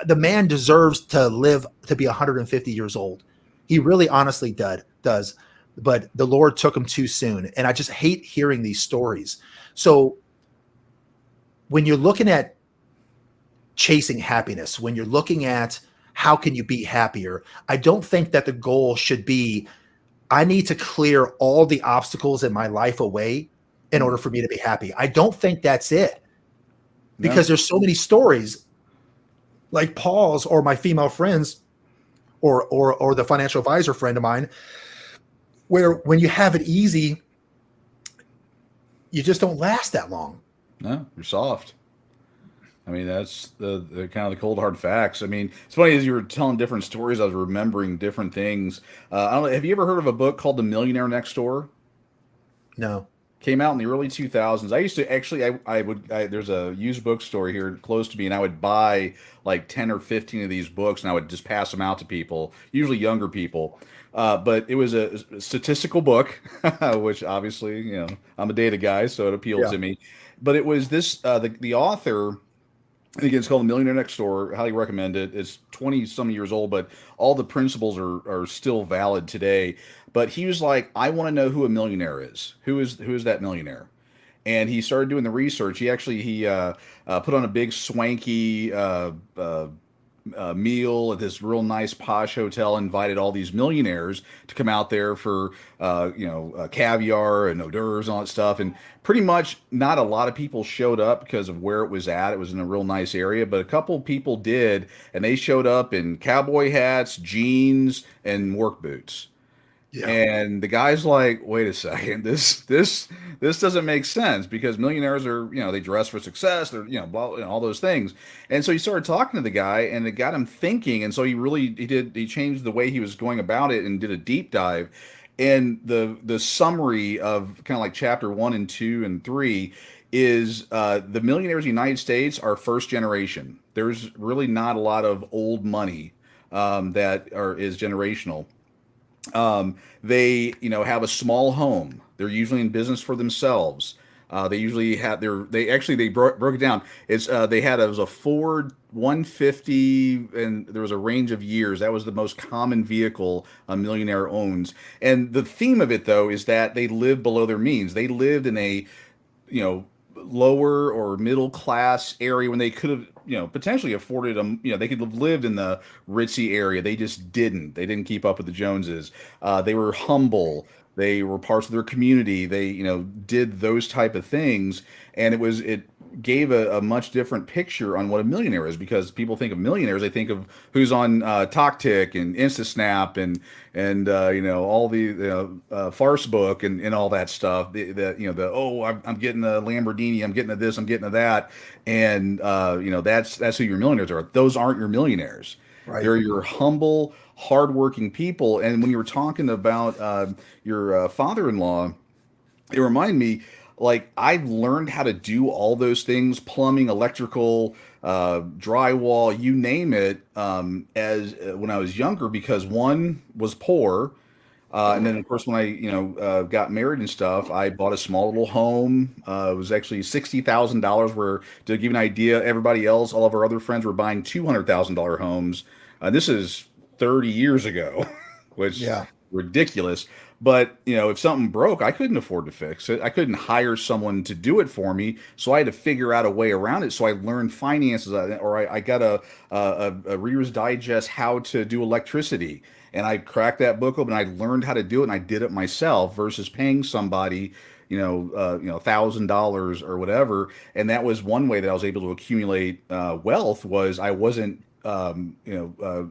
The man deserves to live to be 150 years old. He really honestly does. But the Lord took him too soon. And I just hate hearing these stories. So when you're looking at chasing happiness, when you're looking at how can you be happier, I don't think that the goal should be, I need to clear all the obstacles in my life away in order for me to be happy. I don't think that's it, No. because there's so many stories like Paul's or my female friends or the financial advisor friend of mine, where when you have it easy, you just don't last that long. No, you're soft. I mean, that's the kind of the cold hard facts. I mean, it's funny as you were telling different stories, I was remembering different things. I don't know. Have you ever heard of a book called The Millionaire Next Door? No. Came out in the early 2000s. I used to actually, there's a used bookstore here close to me, and I would buy like 10 or 15 of these books, and I would just pass them out to people, usually younger people. But it was a statistical book, which obviously, I'm a data guy, so it appealed Yeah. to me. But it was this, the author, and again, it's called Millionaire Next Door. Highly recommend it. It's 20 some years old, but all the principles are still valid today. But he was like, I want to know who a millionaire is. Who is that millionaire? And he started doing the research. He put on a big swanky meal at this real nice posh hotel, invited all these millionaires to come out there for caviar and hors d'oeuvres and all that stuff. And pretty much not a lot of people showed up because of where it was at. It was in a real nice area, but a couple people did, and they showed up in cowboy hats, jeans, and work boots. Yeah. And the guy's like, wait a second, this doesn't make sense, because millionaires are, they dress for success, they're, blah, all those things. And so he started talking to the guy, and it got him thinking. And so he changed the way he was going about it and did a deep dive. And the summary of kind of like chapter 1 and 2 and 3 is the millionaires in the United States are first generation. There's really not a lot of old money is generational. They have a small home. They're usually in business for themselves. They usually have they broke it down. It was a Ford 150, and there was a range of years. That was the most common vehicle a millionaire owns. And the theme of it, though, is that they lived below their means. They lived in a lower or middle class area when they could have potentially afforded them. They could have lived in the ritzy area. They just didn't keep up with the Joneses. They were humble. They were parts of their community. They did those type of things. And it gave a much different picture on what a millionaire is, because people think of millionaires, they think of who's on TalkTick and InstaSnap and all the Farce Book and all that stuff. I'm getting a Lamborghini, I'm getting a this, I'm getting a that, and that's who your millionaires are. Those aren't your millionaires. Right. They're your humble, hardworking people. And when you were talking about your father-in-law, it reminded me, like, I've learned how to do all those things: plumbing, electrical, drywall, you name it, as when I was younger, because one was poor. And then, of course, when I got married and stuff, I bought a small little home. It was actually $60,000, where, to give you an idea, everybody else, all of our other friends, were buying $200,000 homes. This is 30 years ago, which, Yeah. ridiculous. But if something broke, I couldn't afford to fix it. I couldn't hire someone to do it for me, so I had to figure out a way around it. So I learned finances, or I got a Reader's Digest how to do electricity, and I cracked that book open, and I learned how to do it, and I did it myself versus paying somebody, $1,000 or whatever. And that was one way that I was able to accumulate wealth, was I wasn't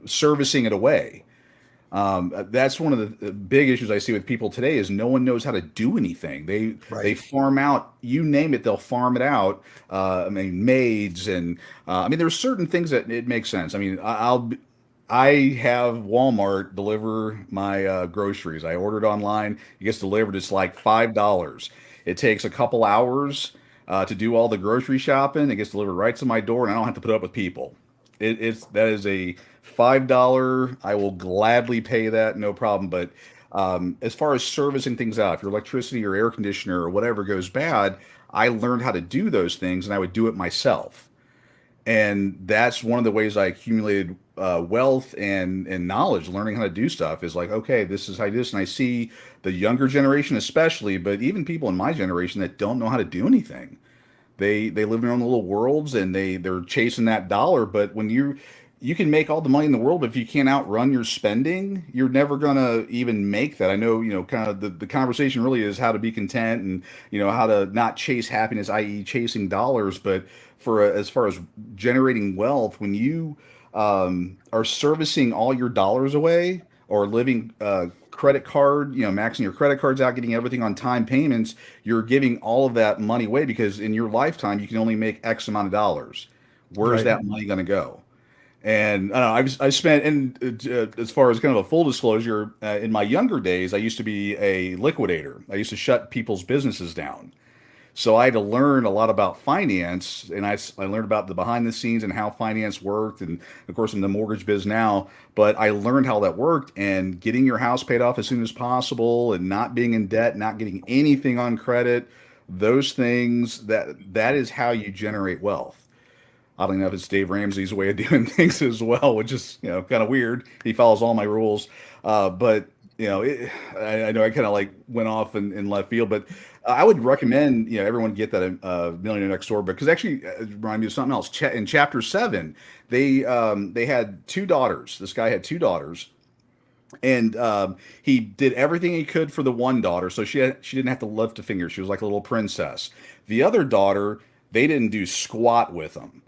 servicing it away. That's one of the big issues I see with people today, is no one knows how to do anything. They Right. farm out, you name it, they'll farm it out. I mean, maids, and I mean, there's certain things that it makes sense. I mean, I have Walmart deliver my groceries. I ordered online. It gets delivered. It's like $5. It takes a couple hours to do all the grocery shopping. It gets delivered right to my door, and I don't have to put up with people. That is a $5. I will gladly pay that, no problem. But as far as servicing things out, if your electricity or air conditioner or whatever goes bad, I learned how to do those things, and I would do it myself. And that's one of the ways I accumulated wealth and knowledge. Learning how to do stuff is like, okay, this is how I do this. And I see the younger generation, especially, but even people in my generation that don't know how to do anything. They live in their own little worlds, and they're chasing that dollar. But when you can make all the money in the world, but if you can't outrun your spending, you're never gonna even make that. I know, kind of the conversation really is how to be content, and how to not chase happiness, i.e., chasing dollars. But as far as generating wealth, when you are servicing all your dollars away, or living credit card, maxing your credit cards out, getting everything on time payments, you're giving all of that money away, because in your lifetime you can only make X amount of dollars. Where's Right. that money going to go? And I don't know, I spent, and as far as kind of a full disclosure, in my younger days, I used to be a liquidator. I used to shut people's businesses down. So I had to learn a lot about finance, and I learned about the behind the scenes and how finance worked. And of course, I'm in the mortgage biz now, but I learned how that worked, and getting your house paid off as soon as possible, and not being in debt, not getting anything on credit. Those things, that is how you generate wealth. Oddly enough, it's Dave Ramsey's way of doing things as well, which is kind of weird. He follows all my rules, but I know I kind of like went off in left field, but I would recommend everyone get that Millionaire Next Door book, because actually it reminded me of something else. In chapter 7, they had two daughters. This guy had two daughters, and he did everything he could for the one daughter, so she didn't have to lift a finger. She was like a little princess. The other daughter, they didn't do squat with them.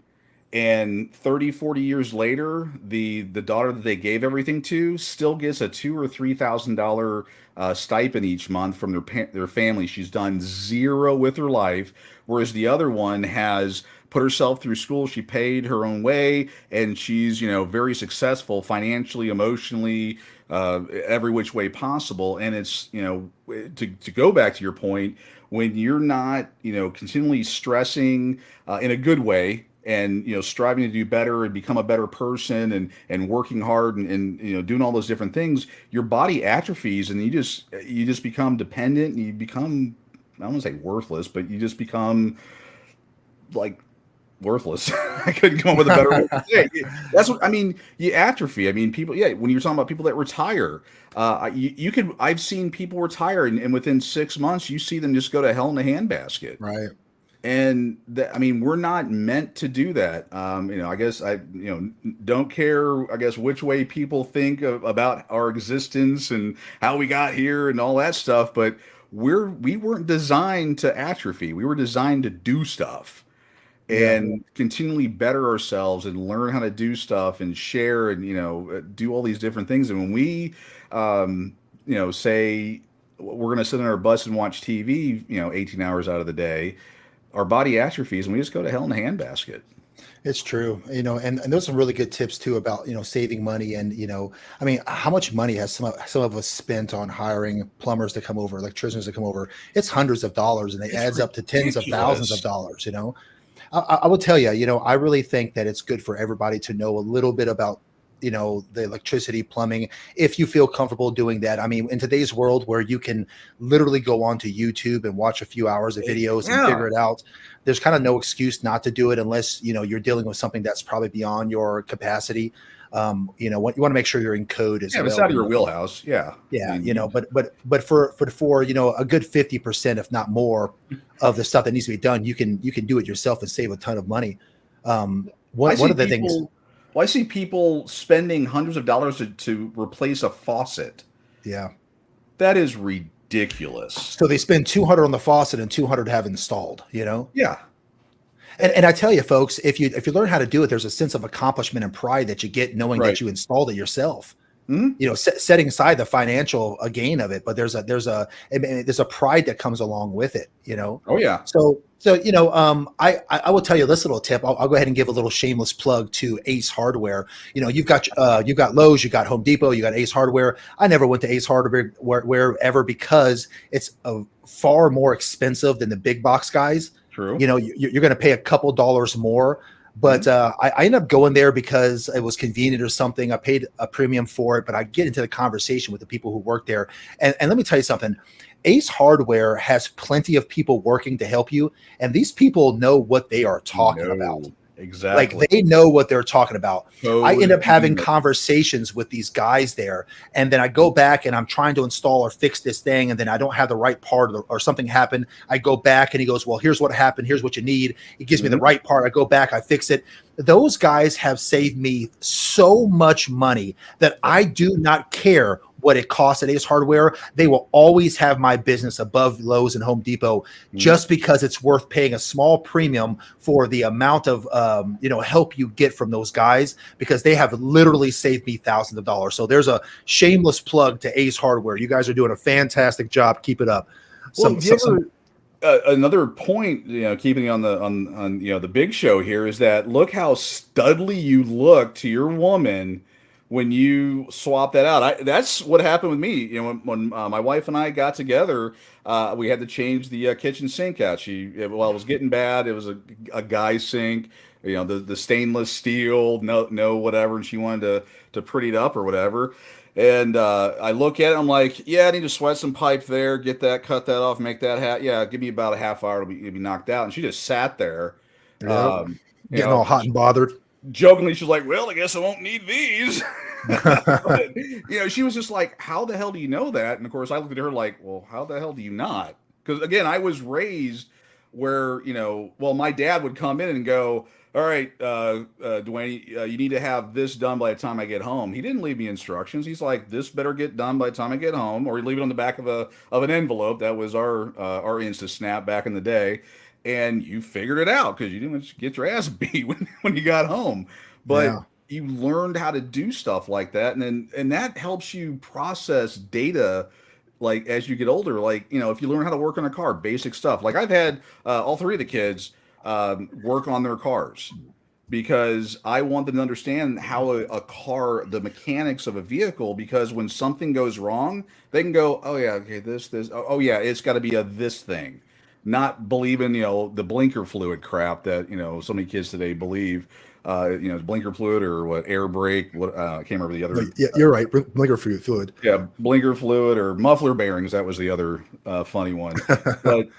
And 30, 40 years later, the daughter that they gave everything to still gets a $2,000 or $3,000 stipend each month from their family. She's done zero with her life, whereas the other one has put herself through school. She paid her own way, and she's very successful financially, emotionally, every which way possible. And it's to go back to your point, when you're not continually stressing in a good way, and striving to do better and become a better person, and working hard, and doing all those different things, your body atrophies, and you just become dependent, and you become, I don't want to say worthless, but you just become like worthless. I couldn't come up with a better way to say it. That's what I mean. You atrophy. I mean, people. Yeah, when you're talking about people that retire, you could. I've seen people retire, and within 6 months, you see them just go to hell in a handbasket. Right. And I mean, we're not meant to do that. I guess don't care, I guess, which way people think about our existence and how we got here and all that stuff. But we weren't designed to atrophy. We were designed to do stuff, Yeah. and continually better ourselves, and learn how to do stuff, and share, and do all these different things. And when we say we're going to sit on our bus and watch TV 18 hours out of the day, our body atrophies, and we just go to hell in a handbasket. It's true, and those are really good tips too about saving money, and I mean, how much money has some of us spent on hiring plumbers to come over, electricians to come over? It's hundreds of dollars, and it It's adds up to tens of thousands of ridiculous. dollars. I will tell you, I really think that it's good for everybody to know a little bit about, the electricity, plumbing, if you feel comfortable doing that. I mean, in today's world where you can literally go onto YouTube and watch a few hours of videos and Yeah. figure it out, there's kind of no excuse not to do it unless, you're dealing with something that's probably beyond your capacity. What you want to make sure you're in code as Yeah, if it's well. out of your wheelhouse, yeah. I Yeah, mean, you, but for a good 50%, if not more, of the stuff that needs to be done, you can do it yourself and save a ton of money. I One see of the things, people. Well, I see people spending hundreds of dollars to replace a faucet. yeah, That is ridiculous. ridiculous. So they spend 200 on the faucet and 200 have installed, you know? Yeah. And I tell you, folks, if you learn how to do it, there's a sense of accomplishment and pride that you get knowing Right. that you installed it yourself. Mm-hmm. You know, setting aside the financial gain of it, but there's a pride that comes along with it. You know. Oh yeah. So you know, I will tell you this little tip. I'll go ahead and give a little shameless plug to Ace Hardware. You know, you've got Lowe's, you got Home Depot, you got Ace Hardware. I never went to Ace Hardware ever because it's far more expensive than the big box guys. True. You know, you're going to pay a couple dollars more. But I ended up going there because it was convenient or something. I paid a premium for it, but I get into the conversation with the people who work there. And let me tell you something. Ace Hardware has plenty of people working to help you. And these people know what they are talking about. Exactly. Like they know what they're talking about. Totally. I end up having conversations with these guys there. And then I go back and I'm trying to install or fix this thing. And then I don't have the right part or something happened. I go back and he goes, well, here's what happened. Here's what you need. He gives me the right part. I go back, I fix it. Those guys have saved me so much money that I do not care what it costs at Ace Hardware. They will always have my business above Lowe's and Home Depot just because it's worth paying a small premium for the amount of help you get from those guys, because they have literally saved me thousands of dollars. So there's a shameless plug to Ace Hardware. You guys are doing a fantastic job. Keep it up. Another point, keeping on the big show here, is that look how studly you look to your woman when you swap that out. That's what happened with me. When my wife and I got together, we had to change the kitchen sink out. It was getting bad. It was a guy sink, the stainless steel, no whatever, and she wanted to pretty it up or whatever. And I look at it, I'm like, yeah, I need to sweat some pipe there, get that, cut that off, make that yeah, give me about a half hour, it'll be knocked out. And she just sat there, getting all hot and bothered. Jokingly, she's like, well, I guess I won't need these. But, she was just like, how the hell do you know that? And of course, I looked at her like, well, how the hell do you not? Because again, I was raised where, my dad would come in and go, all right, Dwayne, you need to have this done by the time I get home. He didn't leave me instructions. He's like, this better get done by the time I get home, or he'd leave it on the back of an envelope. That was our Insta Snap back in the day. And you figured it out because you didn't get your ass beat when you got home. But you learned how to do stuff like that. And that helps you process data, like as you get older. Like, if you learn how to work on a car, basic stuff. Like I've had all three of the kids work on their cars because I want them to understand how a car, the mechanics of a vehicle, because when something goes wrong, they can go, oh yeah, okay, this, oh yeah, it's got to be this thing. Not believing, the blinker fluid crap that, so many kids today believe, blinker fluid or what, air brake, what, I can't remember the other. Yeah, you're right. Blinker fluid. Yeah. Blinker fluid or muffler bearings. That was the other funny one. But,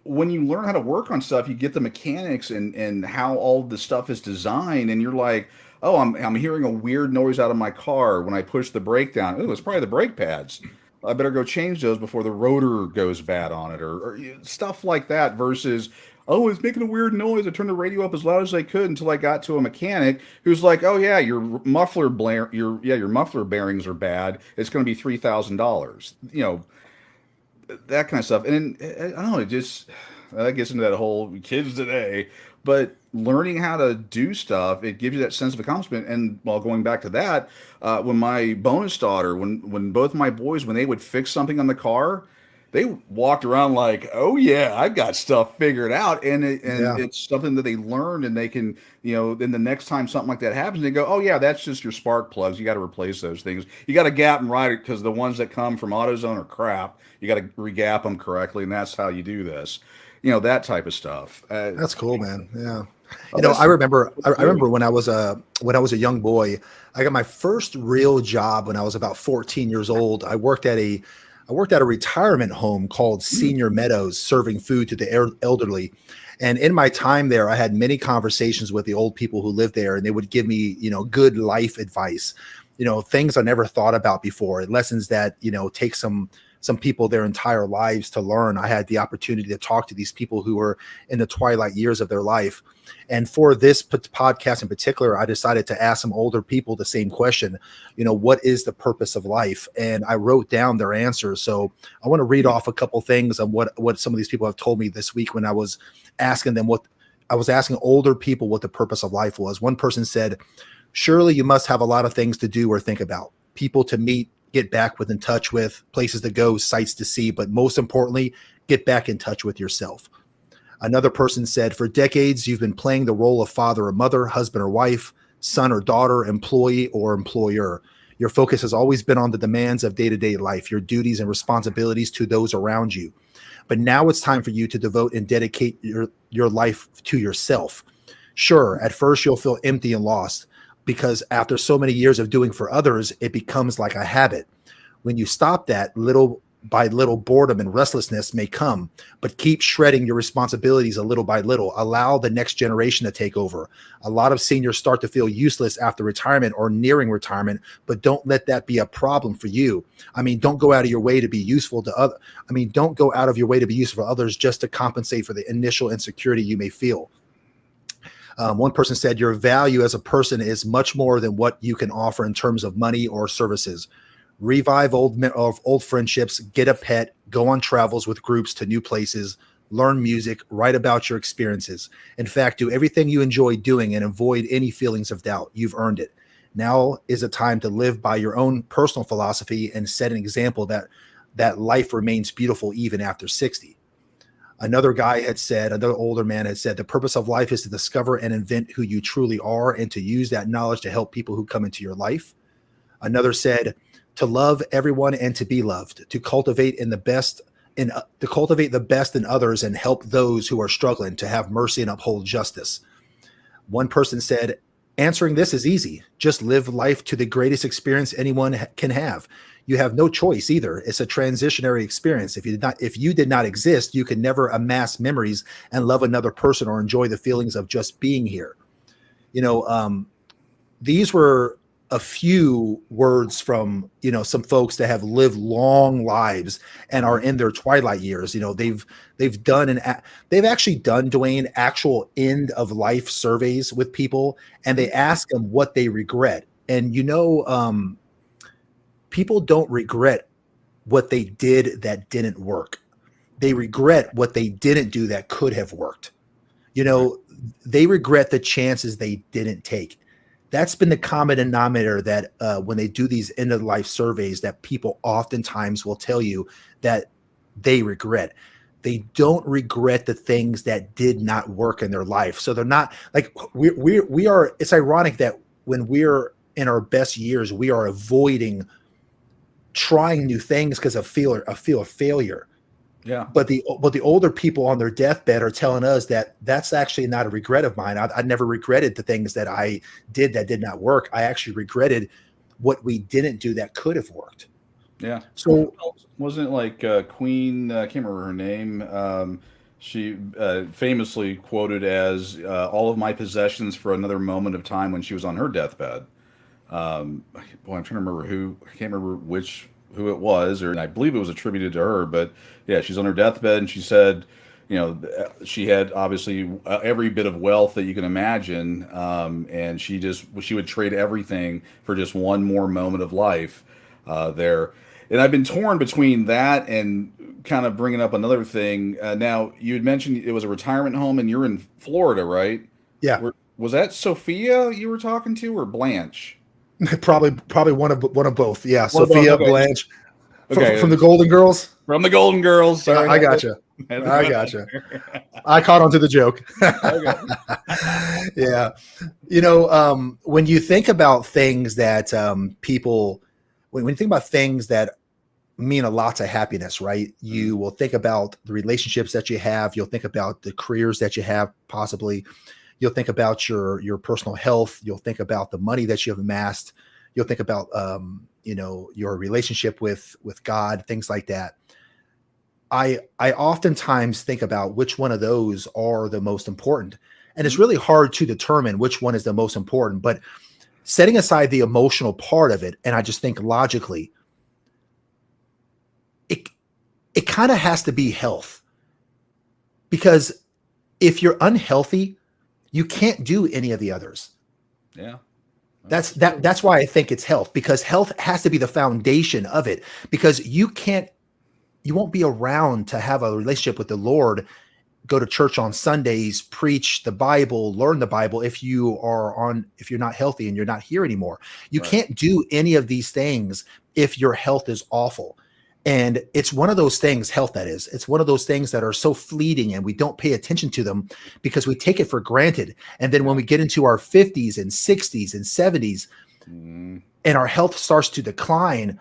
when you learn how to work on stuff, you get the mechanics and how all the stuff is designed. And you're like, oh, I'm hearing a weird noise out of my car when I push the brake down. Oh, it's probably the brake pads. I better go change those before the rotor goes bad on it, or stuff like that. Versus, oh, it's making a weird noise. I turned the radio up as loud as I could until I got to a mechanic who's like, oh yeah, your muffler bearings are bad. It's going to be $3,000. That kind of stuff. And I don't know, that gets into that whole kids today. But learning how to do stuff, it gives you that sense of accomplishment. And while going back to that, when my bonus daughter, when both my boys, when they would fix something on the car, they walked around like, oh yeah, I've got stuff figured out. And it's something that they learned, and they can, then the next time something like that happens, they go, oh yeah, that's just your spark plugs. You got to replace those things. You got to gap them right, because the ones that come from AutoZone are crap. You got to regap them correctly. And that's how you do this. That type of stuff. That's cool, man. Yeah. I remember when I was a young boy, I got my first real job when I was about 14 years old. I worked at a retirement home called Senior Meadows, serving food to the elderly. And in my time there, I had many conversations with the old people who lived there, and they would give me, good life advice, things I never thought about before, lessons that, take some some people their entire lives to learn. I had the opportunity to talk to these people who were in the twilight years of their life. And for this podcast in particular, I decided to ask some older people the same question, what is the purpose of life? And I wrote down their answers. So I want to read off a couple things of what some of these people have told me this week when I was asking them asking older people what the purpose of life was. One person said, surely you must have a lot of things to do or think about, people to meet, get back in touch with, places to go, sights to see, but most importantly, get back in touch with yourself. Another person said, for decades, you've been playing the role of father or mother, husband or wife, son or daughter, employee or employer. Your focus has always been on the demands of day-to-day life, your duties and responsibilities to those around you. But now it's time for you to devote and dedicate your life to yourself. Sure, at first you'll feel empty and lost, because after so many years of doing for others, it becomes like a habit. When you stop that, little by little, boredom and restlessness may come, but keep shredding your responsibilities a little by little. Allow the next generation to take over. A lot of seniors start to feel useless after retirement or nearing retirement, but don't let that be a problem for you. Don't go out of your way to be useful to others. Don't go out of your way to be useful for others just to compensate for the initial insecurity you may feel. One person said, your value as a person is much more than what you can offer in terms of money or services. Revive old friendships, get a pet, go on travels with groups to new places, learn music, write about your experiences. In fact, do everything you enjoy doing and avoid any feelings of doubt. You've earned it. Now is a time to live by your own personal philosophy and set an example that life remains beautiful even after 60. Another older man had said, the purpose of life is to discover and invent who you truly are and to use that knowledge to help people who come into your life. Another said, to love everyone and to be loved, to cultivate the best in others and help those who are struggling, to have mercy and uphold justice. One person said, answering this is easy. Just live life to the greatest experience anyone can have. You have no choice either. It's a transitionary experience. If you did not exist, you can never amass memories and love another person or enjoy the feelings of just being here. These were a few words from, some folks that have lived long lives and are in their twilight years. They've actually done, Dwayne, actual end of life surveys with people, and they ask them what they regret. And, people don't regret what they did that didn't work. They regret what they didn't do that could have worked. They regret the chances they didn't take. That's been the common denominator that when they do these end of life surveys, that people oftentimes will tell you that they regret. They don't regret the things that did not work in their life. So they're not like we are. It's ironic that when we're in our best years, we are avoiding trying new things because of fear of failure. Yeah. But the older people on their deathbed are telling us that that's actually not a regret of mine. I never regretted the things that I did that did not work. I actually regretted what we didn't do that could have worked. Yeah. So wasn't it like Queen? I can't remember her name. She famously quoted as all of my possessions for another moment of time when she was on her deathbed. I'm trying to remember who. I can't remember who it was, and I believe it was attributed to her. But yeah, she's on her deathbed, and she said, she had obviously every bit of wealth that you can imagine, and she would trade everything for just one more moment of life there. And I've been torn between that and kind of bringing up another thing. Now, you had mentioned it was a retirement home, and you're in Florida, right? Yeah. Was that Sophia you were talking to, or Blanche? Probably one of both. Yeah, One of both, Sophia, okay. Blanche, Okay. from the Golden Girls. From the Golden Girls. Sorry, I gotcha. I caught on to the joke. Yeah. When you think about things that people, when you think about things that mean a lot to happiness, right? You will think about the relationships that you have. You'll think about the careers that you have, possibly. You'll think about your personal health. You'll think about the money that you have amassed. You'll think about, your relationship with God, things like that. I oftentimes think about which one of those are the most important. And it's really hard to determine which one is the most important, but setting aside the emotional part of it, and I just think logically, kind of has to be health, because if you're unhealthy, you can't do any of the others. Yeah. That's why I think it's health, because health has to be the foundation of it, because you won't be around to have a relationship with the Lord, go to church on Sundays, preach the Bible, learn the Bible, if you're not healthy and you're not here anymore. You can't do any of these things if your health is awful. And it's one of those things, health, that is, it's one of those things that are so fleeting, and we don't pay attention to them because we take it for granted. And then when we get into our 50s and 60s and 70s, and our health starts to decline,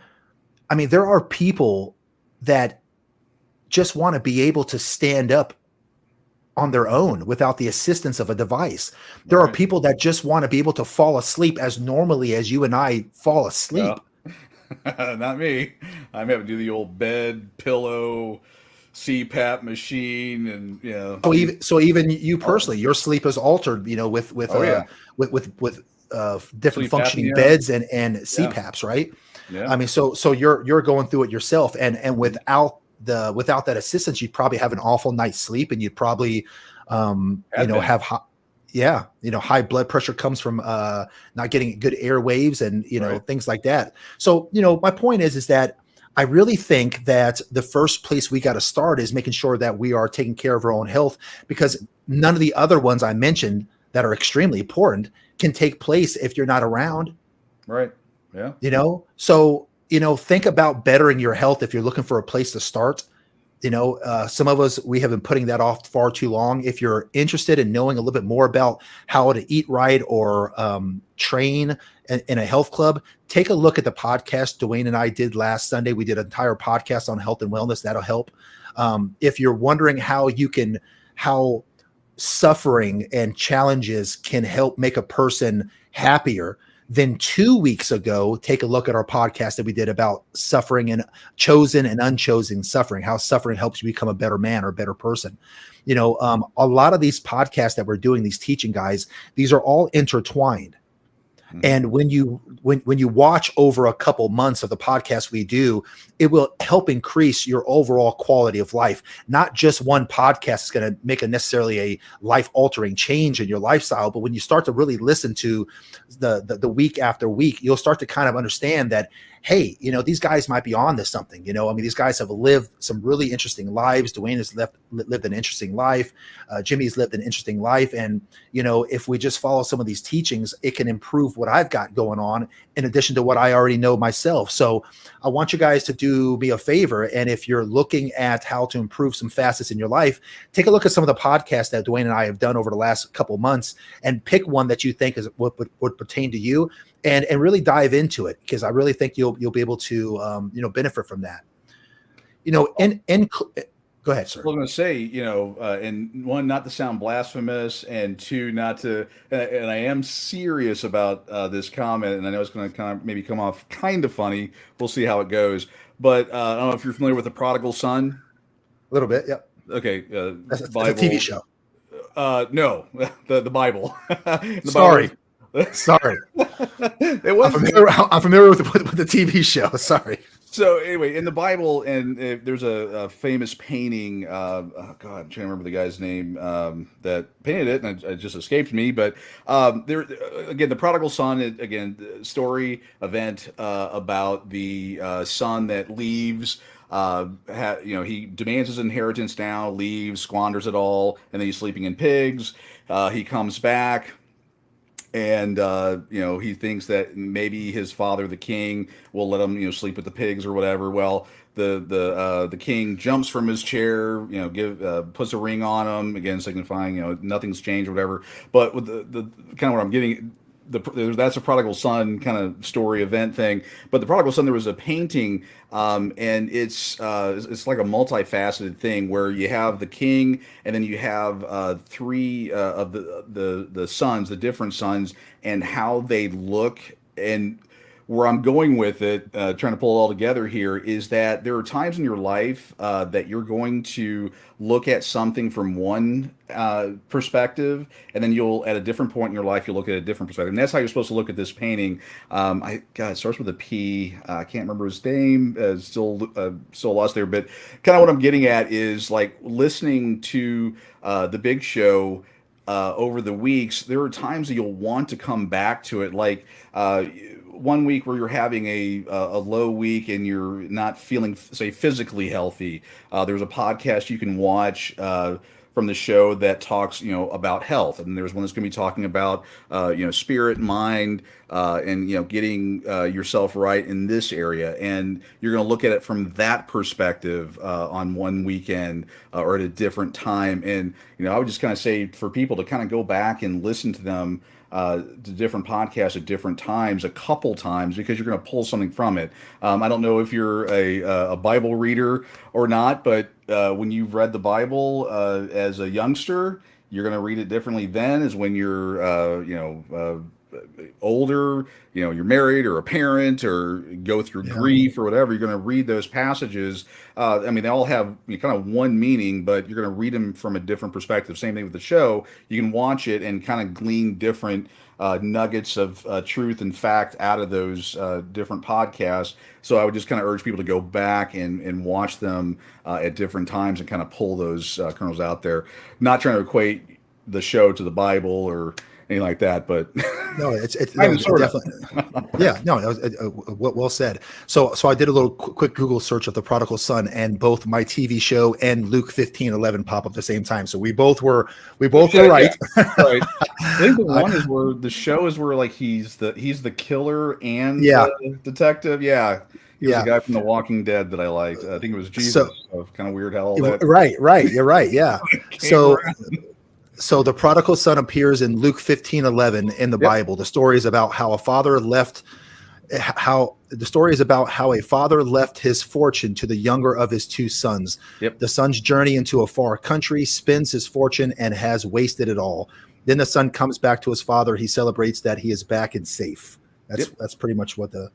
I mean, there are people that just want to be able to stand up on their own without the assistance of a device. There are people that just want to be able to fall asleep as normally as you and I fall asleep. Not me. I'm having to do the old bed, pillow, CPAP machine, and So even you personally, your sleep is altered, with different sleep functioning apnea. beds and CPAPs, right? Yeah. I mean, so you're going through it yourself, and without that assistance, you'd probably have an awful night's sleep, and you'd probably have high blood pressure comes from not getting good airwaves, and things like that. So my point is that I really think that the first place we got to start is making sure that we are taking care of our own health, because none of the other ones I mentioned that are extremely important can take place if you're not around. Right. Yeah. So think about bettering your health if you're looking for a place to start. Some of us, we have been putting that off far too long. If you're interested in knowing a little bit more about how to eat right or train in a health club, take a look at the podcast Dwayne and I did last Sunday. We did an entire podcast on health and wellness. That'll help. If you're wondering how suffering and challenges can help make a person happier, then 2 weeks ago, take a look at our podcast that we did about suffering and chosen and unchosen suffering, how suffering helps you become a better man or a better person. A lot of these podcasts that we're doing, these teaching guys, these are all intertwined. And when you watch over a couple months of the podcast we do, it will help increase your overall quality of life. Not just one podcast is going to make necessarily a life-altering change in your lifestyle, but when you start to really listen to the week after week, you'll start to kind of understand that, hey, these guys might be on to something. These guys have lived some really interesting lives. Dwayne has lived an interesting life. Jimmy's lived an interesting life. And, if we just follow some of these teachings, it can improve what I've got going on in addition to what I already know myself. So I want you guys to do me a favor. And if you're looking at how to improve some facets in your life, take a look at some of the podcasts that Dwayne and I have done over the last couple of months, and pick one that you think would pertain to you, and really dive into it, because I really think you'll be able to benefit from that. Go ahead, sir. I was going to say, and one, not to sound blasphemous, and two, not to, and I am serious about this comment, and I know it's going to kind of maybe come off kind of funny. We'll see how it goes. But I don't know if you're familiar with the prodigal son. A little bit, yep. Okay, that's a TV show. No, the Bible. Sorry. Sorry. It was. I'm familiar with the TV show. Sorry. So anyway, in the Bible, and there's a famous painting. God, I'm trying to remember the guy's name that painted it, and it just escaped me. But there, again, the prodigal son. Again, the story event about the son that leaves. He demands his inheritance now, leaves, squanders it all, and then he's sleeping in pigs. He comes back. And he thinks that maybe his father, the king, will let him, sleep with the pigs or whatever. Well, the king jumps from his chair, puts a ring on him, again signifying, nothing's changed or whatever. But with the kind of what I'm getting, that's a prodigal son kind of story event thing. But the prodigal son, there was a painting, and it's like a multifaceted thing where you have the king, and then you have three of the sons, the different sons, and how they look. And where I'm going with it, trying to pull it all together here, is that there are times in your life that you're going to look at something from one perspective, and then you'll, at a different point in your life, you'll look at a different perspective. And that's how you're supposed to look at this painting. God, it starts with a P. I can't remember his name. Still lost there. But kind of what I'm getting at is like listening to the Big Show over the weeks. There are times that you'll want to come back to it, like one week where you're having a low week and you're not feeling, say, physically healthy. There's a podcast you can watch from the show that talks, about health, and there's one that's going to be talking about, spirit, mind, and getting yourself right in this area, and you're going to look at it from that perspective on one weekend or at a different time. And I would just kind of say for people to kind of go back and listen to them to different podcasts at different times, a couple times, because you're going to pull something from it. I don't know if you're a Bible reader or not, but when you've read the Bible as a youngster, you're going to read it differently then as when you're, older, you're married or a parent or go through grief or whatever. You're going to read those passages. They all have kind of one meaning, but you're going to read them from a different perspective. Same thing with the show. You can watch it and kind of glean different nuggets of truth and fact out of those different podcasts. So I would just kind of urge people to go back and watch them at different times and kind of pull those kernels out there. Not trying to equate the show to the Bible or anything like that, but no, it's definitely, yeah, no, well said. So I did a little quick Google search of the prodigal son, and both my TV show and Luke 15:11 pop up at the same time. So we both were right. Right. I think the one is where the show is where like he's the killer and the detective. Yeah. He was the guy from The Walking Dead that I liked. I think it was Jesus. So kind of weird how all that. Right. You're right. Yeah. So the prodigal son appears in Luke 15:11 in the Bible. The story is about how a father left his fortune to the younger of his two sons. The son's journey into a far country, spends his fortune, and has wasted it all. Then the son comes back to his father. He celebrates that he is back and safe. That's pretty much what the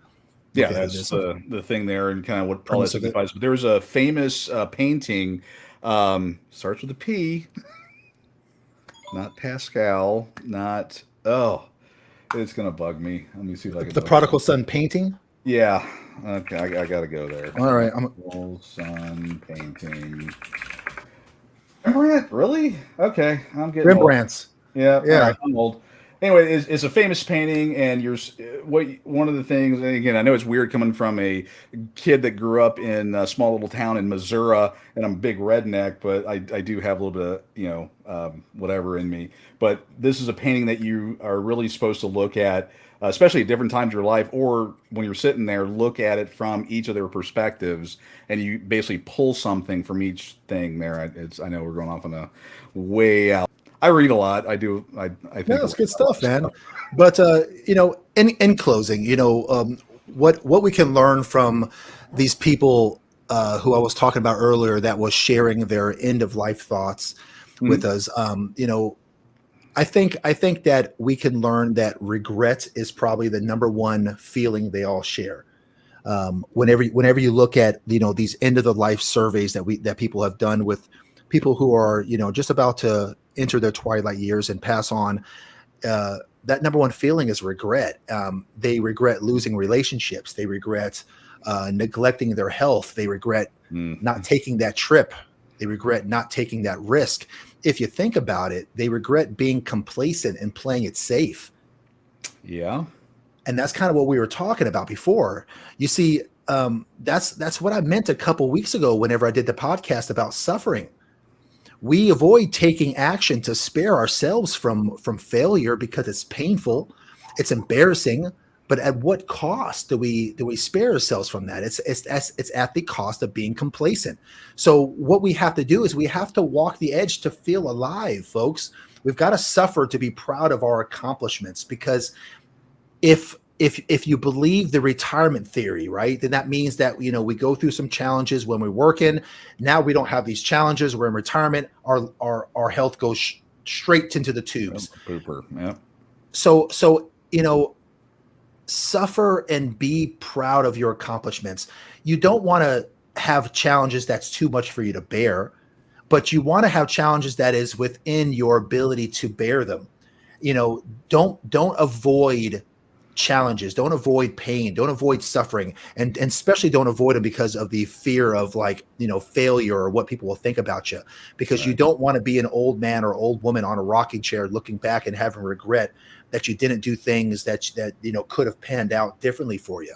that's the thing there, and kind of what all that signifies. But there's a famous painting, starts with a P. Not Pascal, it's gonna bug me. Let me see if I can. The prodigal son painting? Yeah. Okay, I gotta go there. All right. Prodigal son painting. Rembrandt? Really? Okay, I'm getting Rembrandt's. Old. Yeah. Right, I'm old. Anyway, it's a famous painting, and one of the things, and again, I know it's weird coming from a kid that grew up in a small little town in Missouri, and I'm a big redneck, but I do have a little bit of, whatever in me. But this is a painting that you are really supposed to look at, especially at different times of your life, or when you're sitting there, look at it from each of their perspectives, and you basically pull something from each thing there. I know we're going off on a way out. I read a lot. I do. I think that's good stuff, man. But in closing, what we can learn from these people who I was talking about earlier that was sharing their end of life thoughts with us. I think that we can learn that regret is probably the number one feeling they all share. Whenever you look at these end of the life surveys that people have done with people who are just about to enter their twilight years and pass on, that number one feeling is regret. They regret losing relationships. They regret neglecting their health. They regret not taking that trip. They regret not taking that risk. If you think about it, they regret being complacent and playing it safe. Yeah. And that's kind of what we were talking about before. You see, that's what I meant a couple weeks ago whenever I did the podcast about suffering. We avoid taking action to spare ourselves from failure because it's painful, it's embarrassing. But at what cost do we spare ourselves from that? It's at the cost of being complacent. So what we have to do is we have to walk the edge to feel alive, folks. We've got to suffer to be proud of our accomplishments, because if you believe the retirement theory, right, then that means that we go through some challenges when we're working. Now we don't have these challenges. We're in retirement. Our health goes straight into the tubes. Pooper. Yeah. So suffer and be proud of your accomplishments. You don't want to have challenges that's too much for you to bear, but you want to have challenges that is within your ability to bear them. Don't avoid challenges, don't avoid pain, don't avoid suffering, and especially don't avoid them because of the fear of failure or what people will think about you, because you don't want to be an old man or old woman on a rocking chair looking back and having regret that you didn't do things that could have panned out differently for you.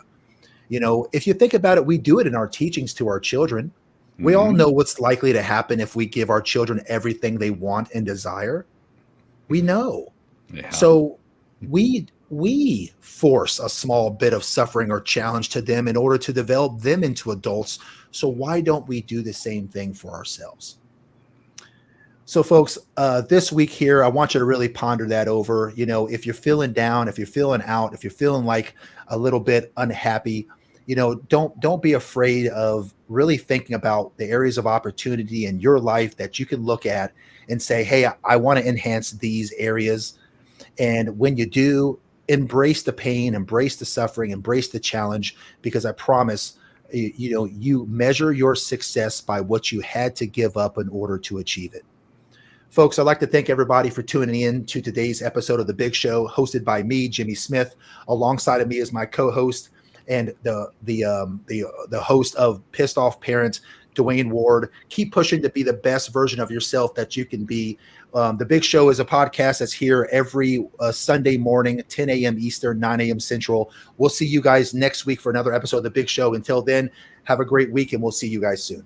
If you think about it, we do it in our teachings to our children. We all know what's likely to happen if we give our children everything they want and desire. We know. Yeah. So we force a small bit of suffering or challenge to them in order to develop them into adults. So why don't we do the same thing for ourselves? So folks, this week here, I want you to really ponder that over. If you're feeling down, if you're feeling out, if you're feeling like a little bit unhappy, don't be afraid of really thinking about the areas of opportunity in your life that you can look at and say, hey, I want to enhance these areas. And when you do, embrace the pain, embrace the suffering, embrace the challenge, because I promise, you measure your success by what you had to give up in order to achieve it. Folks, I'd like to thank everybody for tuning in to today's episode of The Big Show, hosted by me, Jimmy Smith. Alongside of me is my co-host and the host of Pissed Off Parents, Dwayne Ward. Keep pushing to be the best version of yourself that you can be. The Big Show is a podcast that's here every Sunday morning, 10 a.m. Eastern, 9 a.m. Central. We'll see you guys next week for another episode of The Big Show. Until then, have a great week, and we'll see you guys soon.